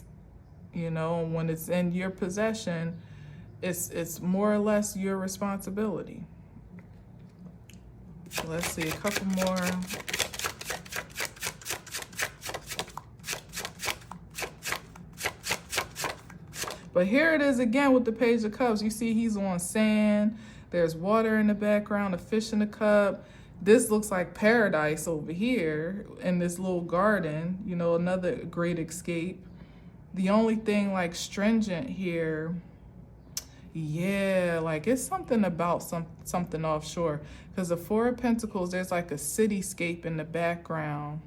You know, when it's in your possession, it's more or less your responsibility. Let's see, a couple more. But here it is again with the Page of Cups. You see he's on sand. There's water in the background, a fish in the cup. This looks like paradise over here in this little garden, you know, another great escape. The only thing like stringent here, yeah, like it's something about something offshore. Because the Four of Pentacles, there's like a cityscape in the background,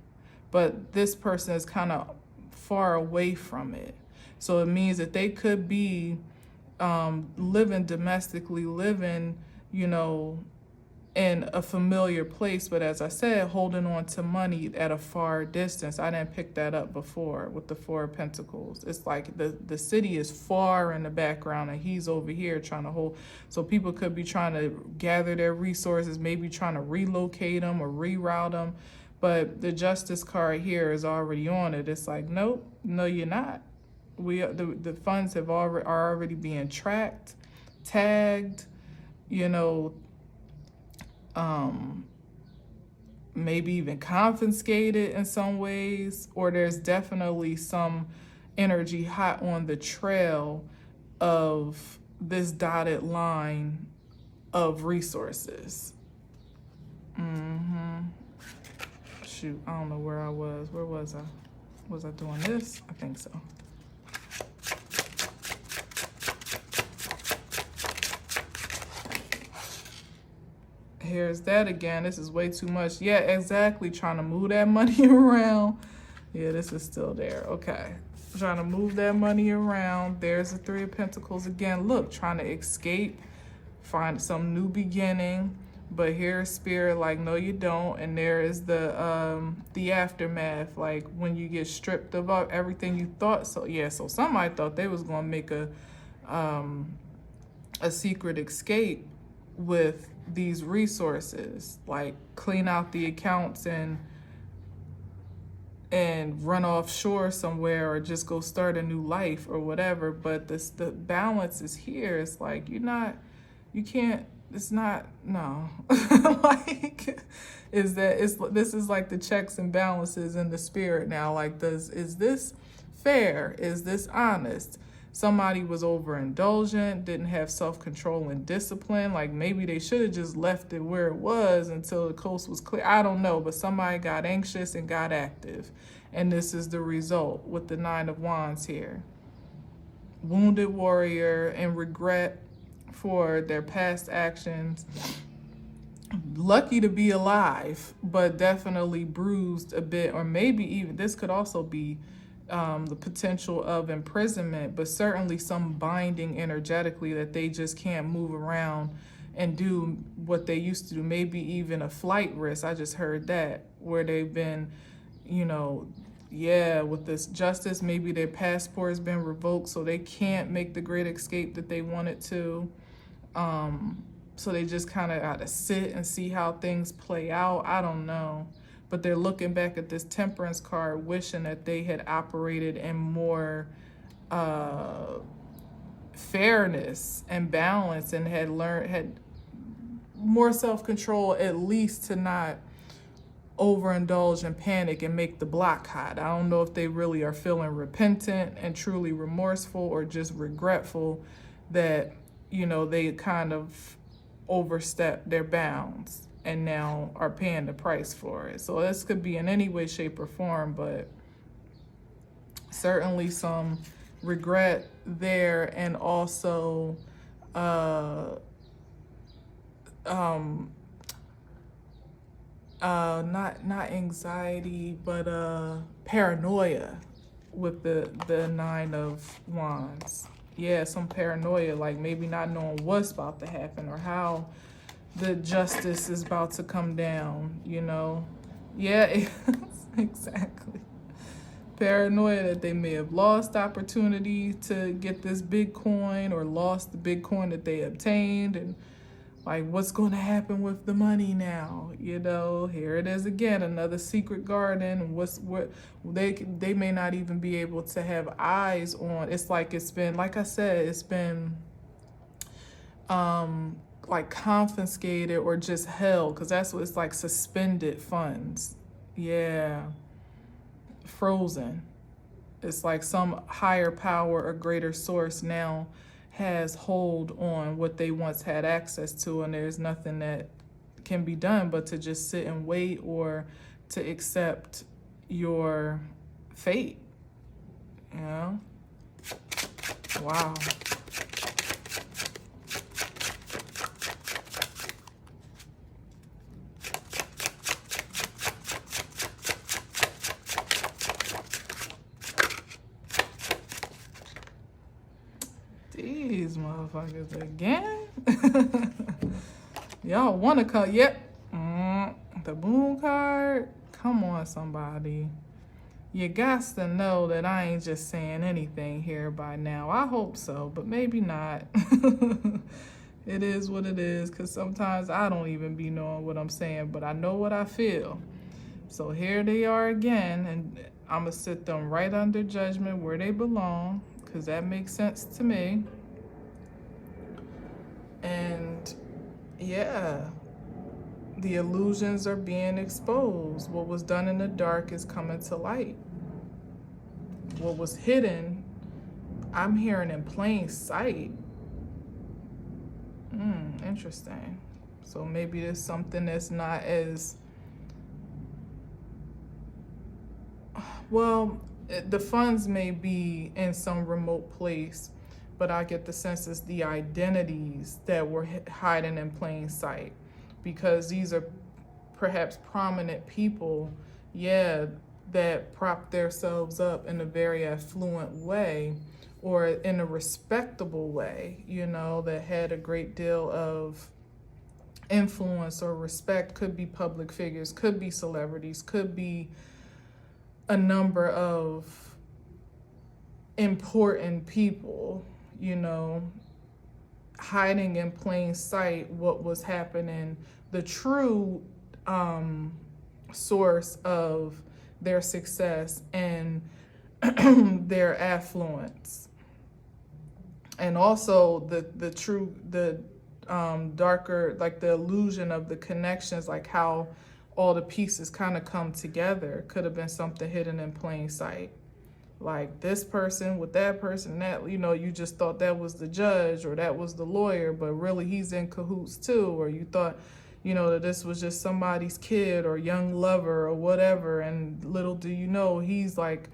but this person is kind of far away from it. So it means that they could be living domestically, living, you know, in a familiar place, but as I said, holding on to money at a far distance. I didn't pick that up before with the Four of Pentacles. It's like the city is far in the background and he's over here trying to hold. So people could be trying to gather their resources, maybe trying to relocate them or reroute them. But the Justice card here is already on it. It's like, nope, no, you're not. The funds are already being tracked, tagged, you know, maybe even confiscated in some ways, or there's definitely some energy hot on the trail of this dotted line of resources. Shoot, I don't know where I was. Where was I? Was I doing this? I think so. Here's that again. This is way too much. Yeah, exactly. Trying to move that money around. Yeah, this is still there. Okay. Trying to move that money around. There's the Three of Pentacles again. Look, trying to escape, find some new beginning. But here's Spirit like, no, you don't. And there is the aftermath, like when you get stripped of everything you thought. So yeah, so somebody thought they was gonna make a secret escape with these resources, like clean out the accounts and run offshore somewhere, or just go start a new life or whatever. But the balance is here. It's like it's not, no. Like, this is like the checks and balances in the spirit now. Like, is this fair? Is this honest? Somebody was overindulgent, didn't have self-control and discipline. Like maybe they should have just left it where it was until the coast was clear. I don't know, but somebody got anxious and got active. And this is the result with the Nine of Wands here. Wounded warrior and regret for their past actions. Lucky to be alive, but definitely bruised a bit, or maybe even, this could also be the potential of imprisonment, but certainly some binding energetically that they just can't move around and do what they used to do. Maybe even a flight risk. I just heard that, where they've been, you know, yeah, with this justice, maybe their passport has been revoked, so they can't make the great escape that they wanted to. So they just kind of got to sit and see how things play out. I don't know. But they're looking back at this Temperance card, wishing that they had operated in more fairness and balance, and had more self-control, at least to not overindulge and panic and make the block hot. I don't know if they really are feeling repentant and truly remorseful, or just regretful that, you know, they kind of overstepped their bounds and now are paying the price for it. So this could be in any way, shape, or form, but certainly some regret there, and also not anxiety, but paranoia with the Nine of Wands. Yeah, some paranoia, like maybe not knowing what's about to happen or how the justice is about to come down, you know? Yeah, exactly. Paranoia that they may have lost opportunity to get this Bitcoin, or lost the Bitcoin that they obtained, and like, what's going to happen with the money now? You know, here it is again, another secret garden. What they may not even be able to have eyes on. It's like, it's been, like I said, it's been like confiscated or just held, because that's what it's like, suspended funds. Yeah, frozen. It's like some higher power or greater source now has hold on what they once had access to, and there's nothing that can be done but to just sit and wait, or to accept your fate, you know? Wow. These motherfuckers again. Y'all want to come? Yep. The moon card. Come on, somebody. You got to know that I ain't just saying anything here by now. I hope so, but maybe not. It is what it is, because sometimes I don't even be knowing what I'm saying, but I know what I feel. So here they are again, and I'm going to sit them right under judgment where they belong, because that makes sense to me. And yeah, the illusions are being exposed. What was done in the dark is coming to light. What was hidden, I'm hearing in plain sight. Interesting. So maybe there's something that's not as well. The funds may be in some remote place, but I get the sense it's the identities that were hiding in plain sight, because these are perhaps prominent people, that prop themselves up in a very affluent way, or in a respectable way, that had a great deal of influence or respect. Could be public figures, could be celebrities, could be a number of important people, hiding in plain sight what was happening, the true source of their success and their affluence. And also the darker, like the illusion of the connections, like how all the pieces kind of come together. Could have been something hidden in plain sight. Like this person with that person, that, you just thought that was the judge or that was the lawyer, but really he's in cahoots too. Or you thought, that this was just somebody's kid or young lover or whatever. And little do you know, he's like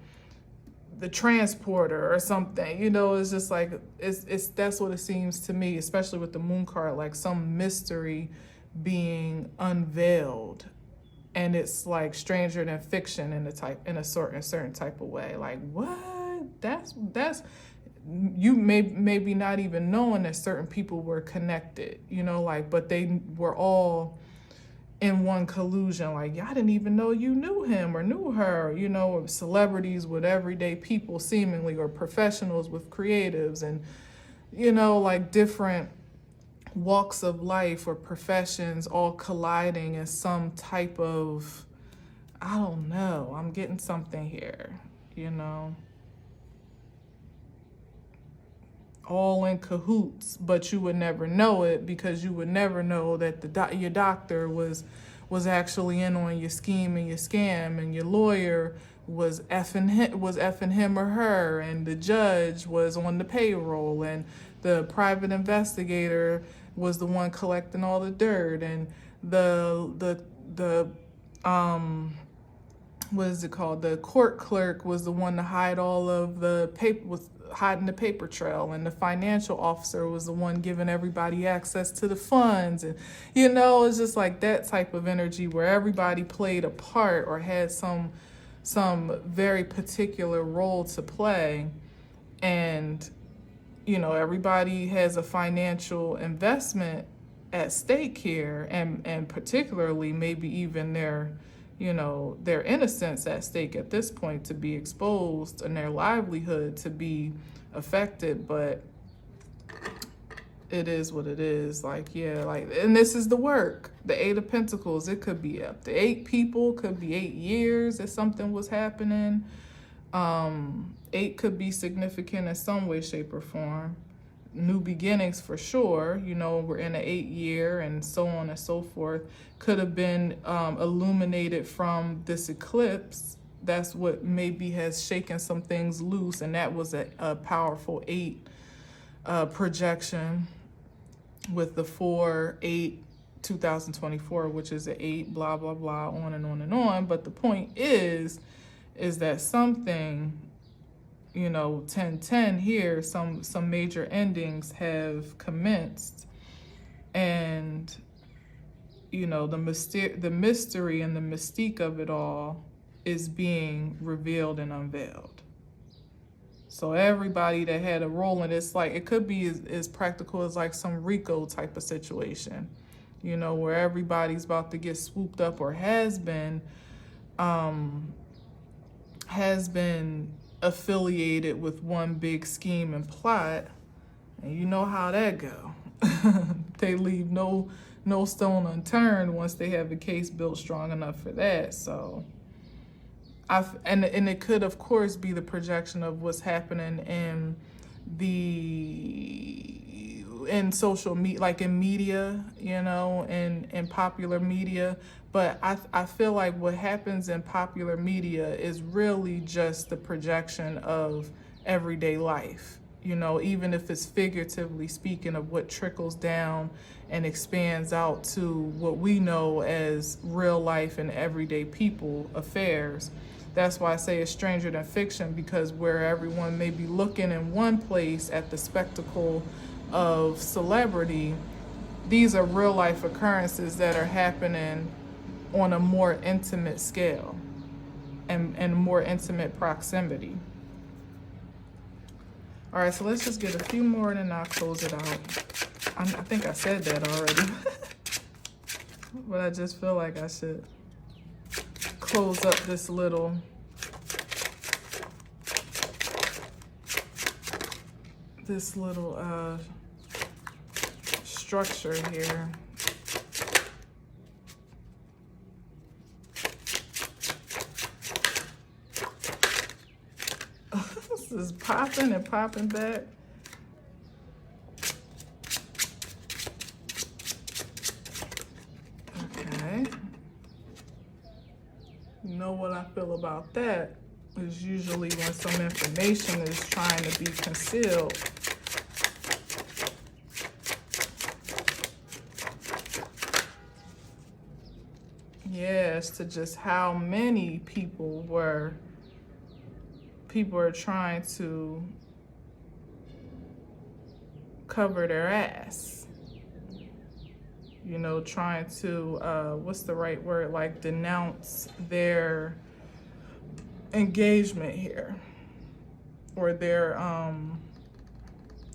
the transporter or something. It's just like, it's that's what it seems to me, especially with the moon card, like some mystery being unveiled. And it's like stranger than fiction in a certain type of way. Like, what? That's you maybe not even knowing that certain people were connected, but they were all in one collusion. Like, I didn't even know you knew him or knew her, or celebrities with everyday people seemingly, or professionals with creatives, and, like different walks of life or professions all colliding in some type of, I don't know, I'm getting something here, all in cahoots, but you would never know it, because you would never know that your doctor was actually in on your scheme and your scam, and your lawyer was effing him or her, and the judge was on the payroll, and the private investigator was the one collecting all the dirt, and the what is it called? The court clerk was the one to hide all of the paper, was hiding the paper trail, and the financial officer was the one giving everybody access to the funds. And it's just like that type of energy where everybody played a part or had some very particular role to play. And everybody has a financial investment at stake here, and particularly maybe even their innocence at stake at this point to be exposed, and their livelihood to be affected. But it is what it is. And this is the work. The 8 of Pentacles, it could be up to 8 people, could be 8 years that something was happening. 8 could be significant in some way, shape, or form. New beginnings for sure. We're in an 8 year, and so on and so forth. Could have been illuminated from this eclipse. That's what maybe has shaken some things loose, and that was a powerful 8 projection with the 4/8 2024, which is an 8, blah blah blah, on and on and on. But the point is that something you know, 10-10 here, some major endings have commenced, and you know, the mystery and the mystique of it all is being revealed and unveiled. So everybody that had a role in it's like, it could be as practical as like some RICO type of situation, you know, where everybody's about to get swooped up or has been affiliated with one big scheme and plot, and you know how that go. They leave no stone unturned once they have a case built strong enough for that. So and it could of course be the projection of what's happening in social media, like in media, you know, in popular media. But I feel like what happens in popular media is really just the projection of everyday life, you know, even if it's figuratively speaking, of what trickles down and expands out to what we know as real life and everyday people affairs. That's why I say it's stranger than fiction, because where everyone may be looking in one place at the spectacle of celebrity, these are real life occurrences that are happening on a more intimate scale and more intimate proximity. All right, so let's just get a few more and then I'll close it out. I think I said that already, but I just feel like I should close up this little structure here. This is popping and popping back. Okay. You know what I feel about that is usually when some information is trying to be concealed, as to just how many people are trying to cover their ass, you know, trying to what's the right word, like denounce their engagement here, or their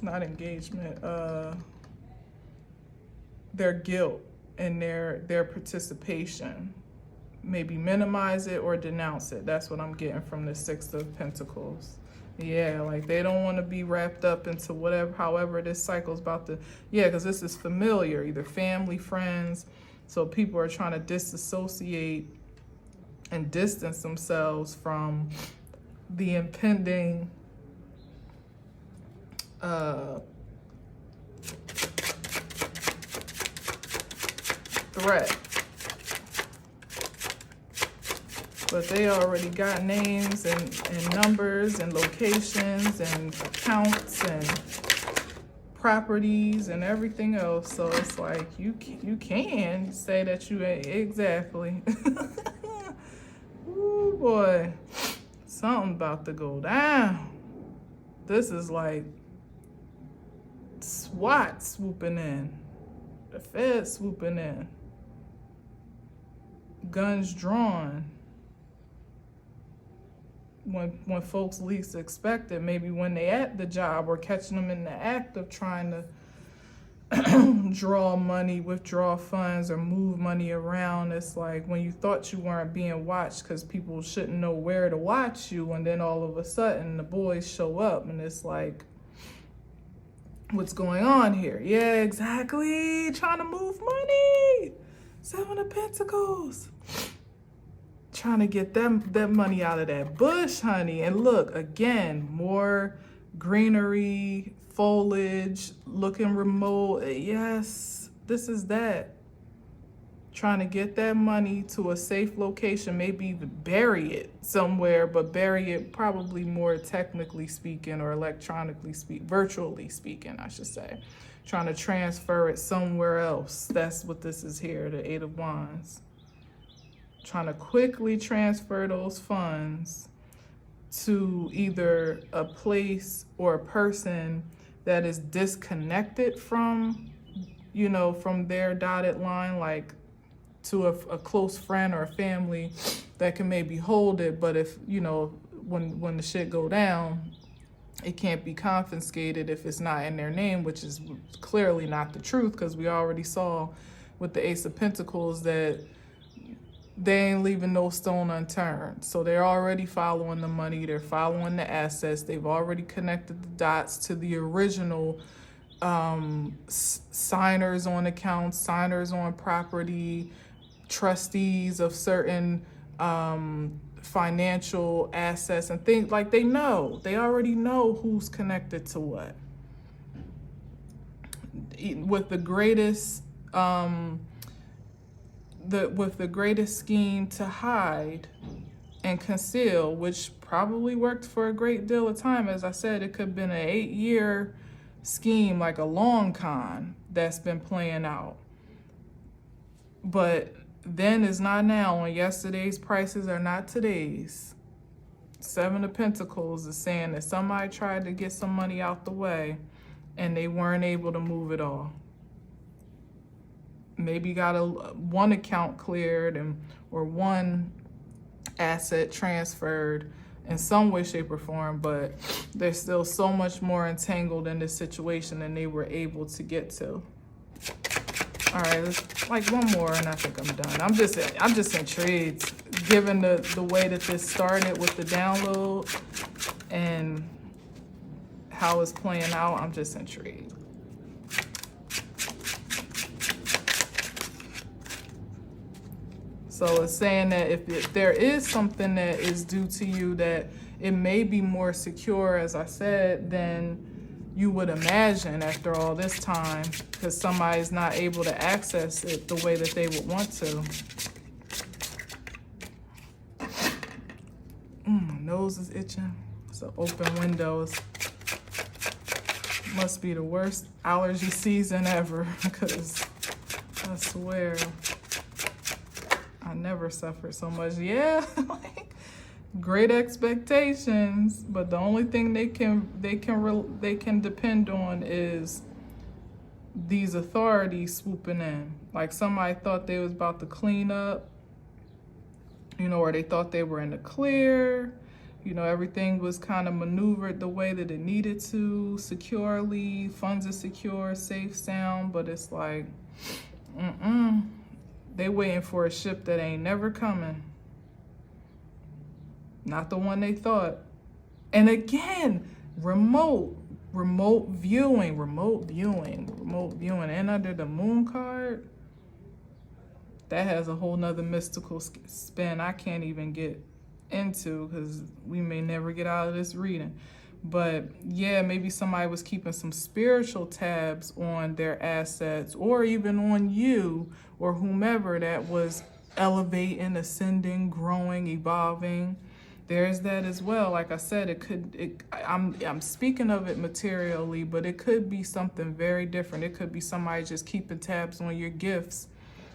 not engagement, their guilt and their participation. Maybe minimize it or denounce it. That's what I'm getting from the Six of Pentacles. Yeah, like they don't want to be wrapped up into however this cycle's about to, because this is familiar, either family, friends. So people are trying to disassociate and distance themselves from the impending threat. But they already got names and numbers and locations and accounts and properties and everything else. So it's like you can say that you ain't exactly. Ooh boy, something about to go down. This is like SWAT swooping in, the Fed swooping in, guns drawn. When folks least expect it, maybe when they at the job, or catching them in the act of trying to draw money, withdraw funds, or move money around. It's like when you thought you weren't being watched because people shouldn't know where to watch you, and then all of a sudden the boys show up and it's like, what's going on here? Yeah, exactly. Trying to move money. Seven of Pentacles. Trying to get that money out of that bush, honey. And look, again, more greenery, foliage, looking remote. Yes, this is that. Trying to get that money to a safe location, maybe even bury it somewhere, but bury it probably more technically speaking, or electronically virtually speaking, I should say. Trying to transfer it somewhere else. That's what this is here, the Eight of Wands. Trying to quickly transfer those funds to either a place or a person that is disconnected from, from their dotted line, like to a close friend or a family that can maybe hold it. But if, when the shit go down, it can't be confiscated if it's not in their name, which is clearly not the truth, because we already saw with the Ace of Pentacles that they ain't leaving no stone unturned. So they're already following the money, they're following the assets, they've already connected the dots to the original signers on accounts, signers on property, trustees of certain financial assets and things. Like, they already know who's connected to what. With the greatest scheme to hide and conceal, which probably worked for a great deal of time. As I said, it could have been an 8-year scheme, like a long con that's been playing out. But then is not now, and yesterday's prices are not today's. 7 of Pentacles is saying that somebody tried to get some money out the way and they weren't able to move it all. Maybe got one account cleared or one asset transferred in some way, shape, or form, but they're still so much more entangled in this situation than they were able to get to. All right, let's like one more, and I think I'm done. I'm just intrigued, given the way that this started with the download and how it's playing out. I'm just intrigued. So it's saying that if there is something that is due to you, that it may be more secure, as I said, than you would imagine after all this time, because somebody's not able to access it the way that they would want to. My nose is itching. It's an open windows. Must be the worst allergy season ever, because I swear I never suffered so much. Yeah, like, great expectations, but the only thing they can depend on is these authorities swooping in. Like, somebody thought they was about to clean up, or they thought they were in the clear. Everything was kind of maneuvered the way that it needed to, securely, funds are secure, safe, sound, but it's like, they waiting for a ship that ain't never coming. Not the one they thought. And again, remote viewing. And under the moon card, that has a whole nother mystical spin I can't even get into, because we may never get out of this reading. But yeah, maybe somebody was keeping some spiritual tabs on their assets, or even on you or whomever that was elevating, ascending, growing, evolving. There's that as well. Like I said, I'm speaking of it materially, but it could be something very different. It could be somebody just keeping tabs on your gifts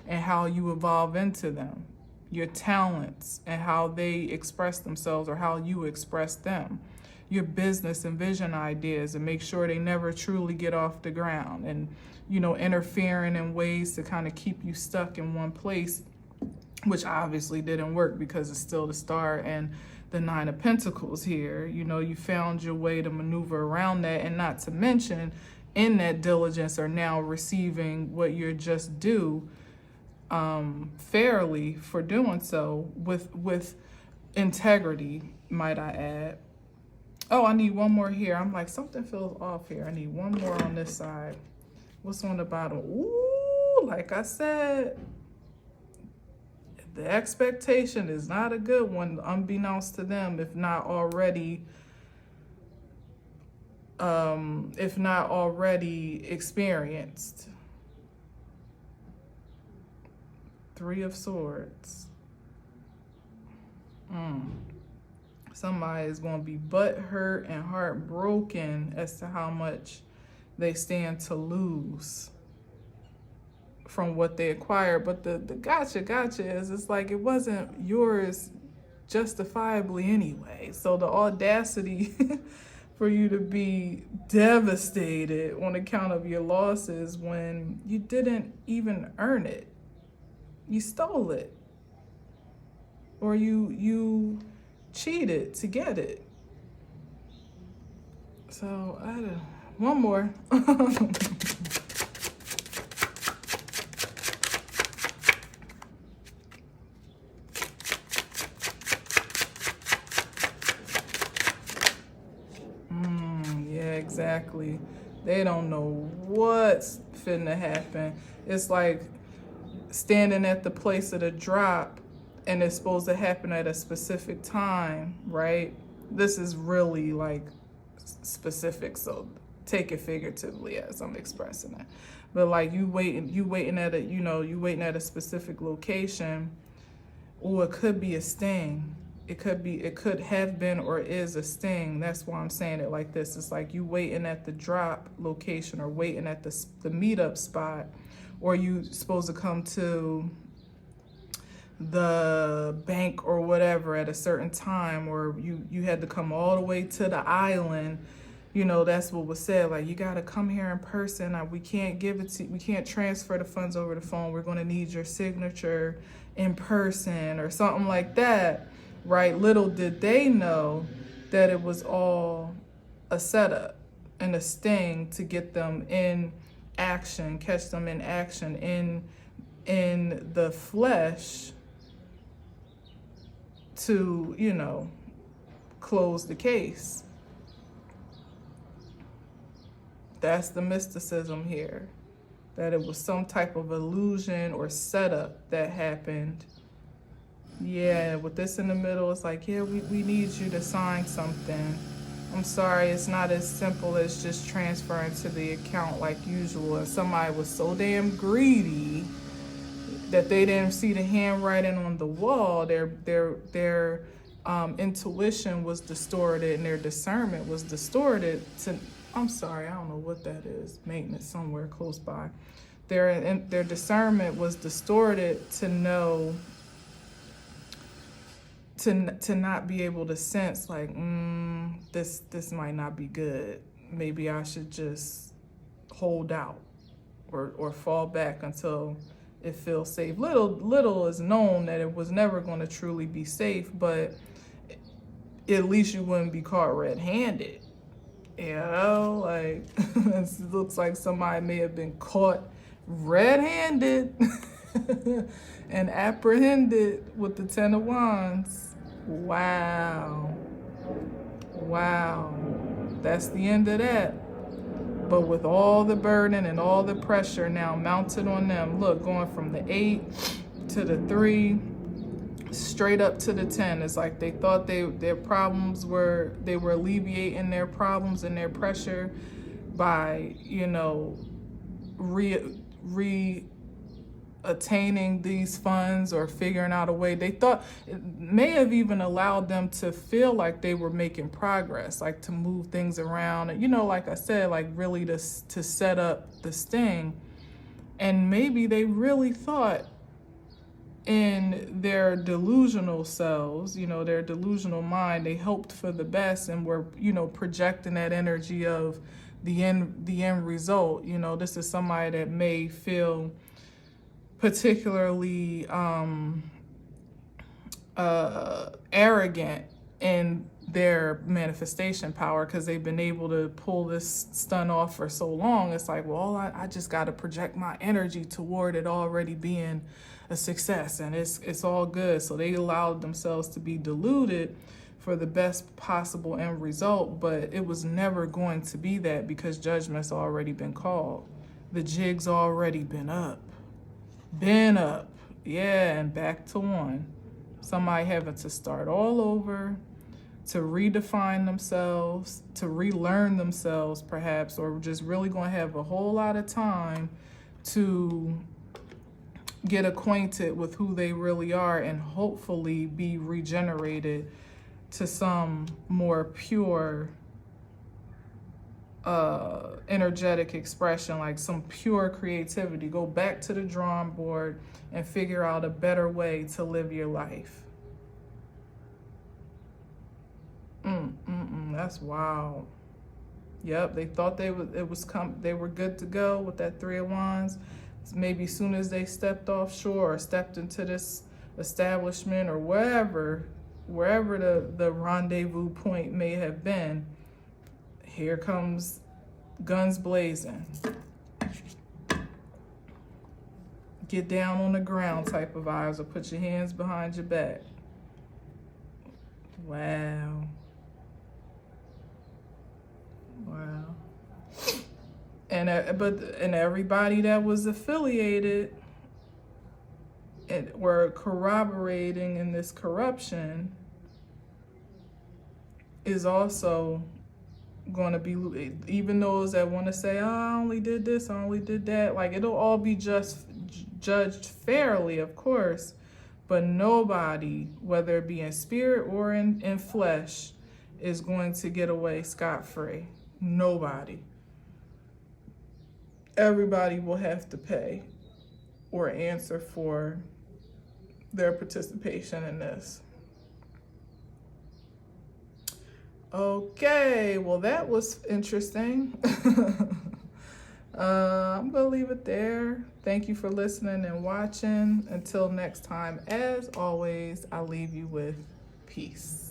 and how you evolve into them, your talents and how they express themselves or how you express them, your business and vision ideas, and make sure they never truly get off the ground, and interfering in ways to kind of keep you stuck in one place, which obviously didn't work because it's still the Star and the 9 of Pentacles here. You found your way to maneuver around that, and not to mention in that diligence are now receiving what you're just due fairly for doing so with integrity, might I add. Oh, I need one more here. I'm like, something feels off here. I need one more on this side. What's on the bottom? Ooh, like I said, the expectation is not a good one, unbeknownst to them, if not already experienced. 3 of Swords. Somebody is going to be butthurt and heartbroken as to how much they stand to lose from what they acquired. But the gotcha is, it's like, it wasn't yours justifiably anyway. So the audacity for you to be devastated on account of your losses when you didn't even earn it. You stole it. Or you cheated to get it. So I don't, one more. Yeah, exactly. They don't know what's finna happen. It's like standing at the place of the drop and it's supposed to happen at a specific time, right? This is really like specific, so take it figuratively as I'm expressing it. But like you waiting at a specific location, or it could be a sting. It could have been or is a sting. That's why I'm saying it like this. It's like you waiting at the drop location or waiting at the meetup spot, or you supposed to come to the bank or whatever at a certain time, or you had to come all the way to the island. That's what was said. Like, you got to come here in person. We can't we can't transfer the funds over the phone. We're going to need your signature in person or something like that, right? Little did they know that it was all a setup and a sting to get them in action, catch them in action in the flesh to, close the case. That's the mysticism here, that it was some type of illusion or setup that happened. Yeah, with this in the middle, it's like, yeah, we need you to sign something. I'm sorry, it's not as simple as just transferring to the account like usual. And somebody was so damn greedy that they didn't see the handwriting on the wall. Their intuition was distorted and their discernment was distorted to, I'm sorry, I don't know what that is, maintenance somewhere close by. Their discernment was distorted to know, to not be able to sense like, this might not be good. Maybe I should just hold out or fall back until it feels safe. Little is known that it was never going to truly be safe, but at least you wouldn't be caught red-handed. Like it looks like somebody may have been caught red-handed and apprehended with the Ten of Wands. Wow. That's the end of that. But with all the burden and all the pressure now mounted on them, look, going from the 8 to the 3, straight up to the 10. It's like they thought their problems were, they were alleviating their problems and their pressure by, attaining these funds or figuring out a way. They thought it may have even allowed them to feel like they were making progress, like to move things around. And, like I said, like really to set up the sting. And maybe they really thought in their delusional selves, their delusional mind, they hoped for the best and were, projecting that energy of the end result. This is somebody that may feel particularly arrogant in their manifestation power because they've been able to pull this stunt off for so long. It's like, well, I just got to project my energy toward it already being a success and it's all good. So they allowed themselves to be deluded for the best possible end result, but it was never going to be that because judgment's already been called. The jig's already been up. Yeah, and back to 1. Somebody having to start all over, to redefine themselves, to relearn themselves perhaps, or just really going to have a whole lot of time to get acquainted with who they really are and hopefully be regenerated to some more pure energetic expression, like some pure creativity. Go back to the drawing board and figure out a better way to live your life. That's wild. Yep, they thought they were good to go with that Three of Wands. Maybe as soon as they stepped offshore or stepped into this establishment or wherever the rendezvous point may have been, here comes guns blazing. Get down on the ground type of vibes, or put your hands behind your back. Wow. Wow. And everybody that was affiliated and were corroborating in this corruption is also going to be, even those that want to say, oh, I only did this, I only did that, like it'll all be just judged fairly, of course, but nobody, whether it be in spirit or in flesh, is going to get away scot-free. Nobody. Everybody will have to pay or answer for their participation in this. Okay, well, that was interesting. I'm gonna leave it there. Thank you for listening and watching. Until next time, as always, I leave you with peace.